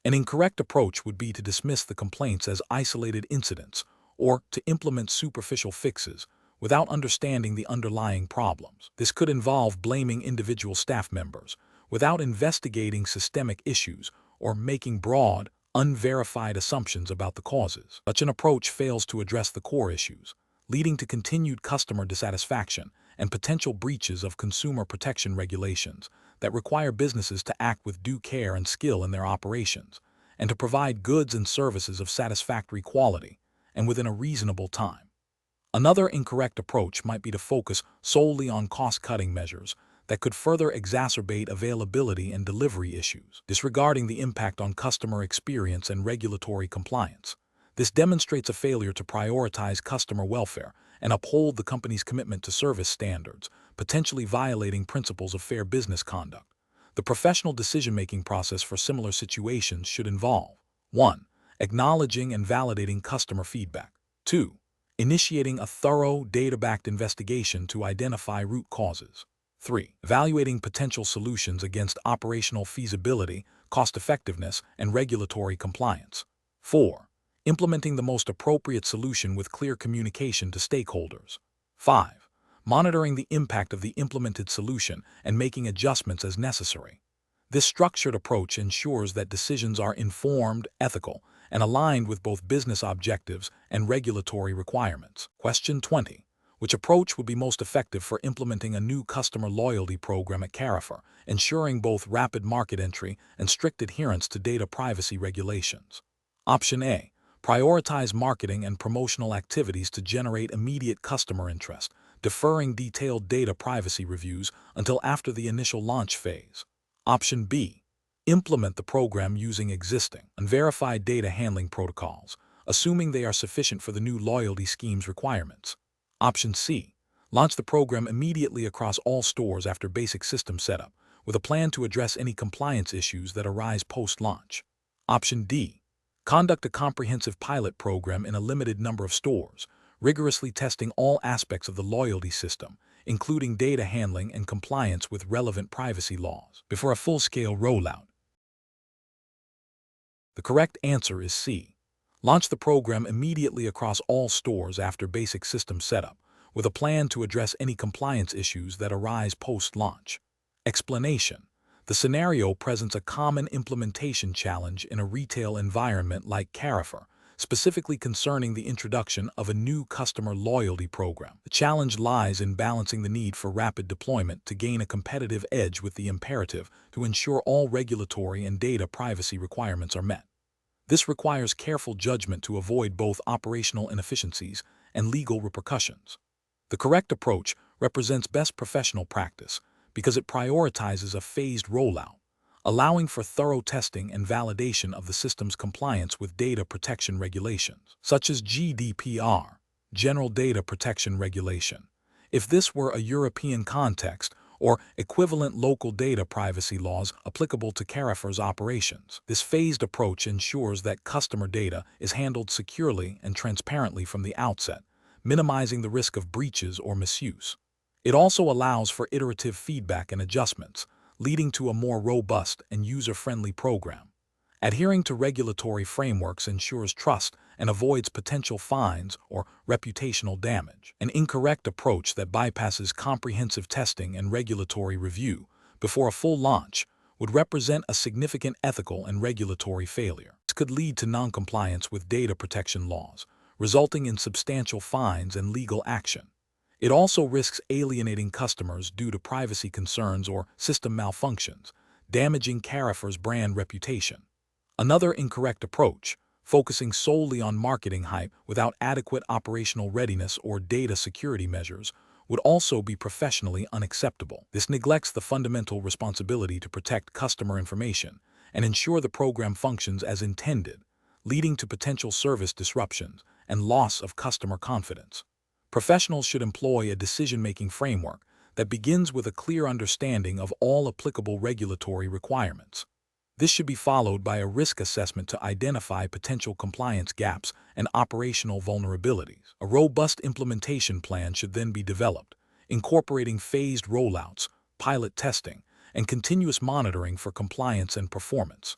An incorrect approach would be to dismiss the complaints as isolated incidents or to implement superficial fixes without understanding the underlying problems. This could involve blaming individual staff members without investigating systemic issues or making broad, unverified assumptions about the causes. Such an approach fails to address the core issues, leading to continued customer dissatisfaction and potential breaches of consumer protection regulations that require businesses to act with due care and skill in their operations, and to provide goods and services of satisfactory quality and within a reasonable time. Another incorrect approach might be to focus solely on cost-cutting measures that could further exacerbate availability and delivery issues, disregarding the impact on customer experience and regulatory compliance. This demonstrates a failure to prioritize customer welfare and uphold the company's commitment to service standards, potentially violating principles of fair business conduct. The professional decision-making process for similar situations should involve 1. Acknowledging and validating customer feedback. 2. Initiating a thorough, data-backed investigation to identify root causes. 3. Evaluating potential solutions against operational feasibility, cost-effectiveness, and regulatory compliance. 4. Implementing the most appropriate solution with clear communication to stakeholders. 5. Monitoring the impact of the implemented solution and making adjustments as necessary. This structured approach ensures that decisions are informed, ethical, and aligned with both business objectives and regulatory requirements. Question 20. Which approach would be most effective for implementing a new customer loyalty program at Carrefour, ensuring both rapid market entry and strict adherence to data privacy regulations? Option A. Prioritize marketing and promotional activities to generate immediate customer interest, deferring detailed data privacy reviews until after the initial launch phase. Option B. Implement the program using existing, unverified data handling protocols, assuming they are sufficient for the new loyalty scheme's requirements. Option C. Launch the program immediately across all stores after basic system setup, with a plan to address any compliance issues that arise post-launch. Option D. Conduct a comprehensive pilot program in a limited number of stores, rigorously testing all aspects of the loyalty system, including data handling and compliance with relevant privacy laws, before a full-scale rollout. The correct answer is C. Launch the program immediately across all stores after basic system setup, with a plan to address any compliance issues that arise post-launch. Explanation: the scenario presents a common implementation challenge in a retail environment like Carrefour, specifically concerning the introduction of a new customer loyalty program. The challenge lies in balancing the need for rapid deployment to gain a competitive edge with the imperative to ensure all regulatory and data privacy requirements are met. This requires careful judgment to avoid both operational inefficiencies and legal repercussions. The correct approach represents best professional practice because it prioritizes a phased rollout, allowing for thorough testing and validation of the system's compliance with data protection regulations, such as GDPR, General Data Protection Regulation. If this were a European context, or equivalent local data privacy laws applicable to Carrefour's operations. This phased approach ensures that customer data is handled securely and transparently from the outset, minimizing the risk of breaches or misuse. It also allows for iterative feedback and adjustments, leading to a more robust and user-friendly program. Adhering to regulatory frameworks ensures trust and avoids potential fines or reputational damage. An incorrect approach that bypasses comprehensive testing and regulatory review before a full launch would represent a significant ethical and regulatory failure. This could lead to noncompliance with data protection laws, resulting in substantial fines and legal action. It also risks alienating customers due to privacy concerns or system malfunctions, damaging Carrefour's brand reputation. Another incorrect approach, focusing solely on marketing hype without adequate operational readiness or data security measures, would also be professionally unacceptable. This neglects the fundamental responsibility to protect customer information and ensure the program functions as intended, leading to potential service disruptions and loss of customer confidence. Professionals should employ a decision-making framework that begins with a clear understanding of all applicable regulatory requirements. This should be followed by a risk assessment to identify potential compliance gaps and operational vulnerabilities. A robust implementation plan should then be developed, incorporating phased rollouts, pilot testing, and continuous monitoring for compliance and performance.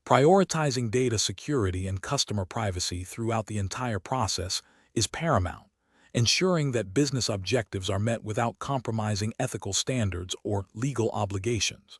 Prioritizing data security and customer privacy throughout the entire process is paramount, ensuring that business objectives are met without compromising ethical standards or legal obligations.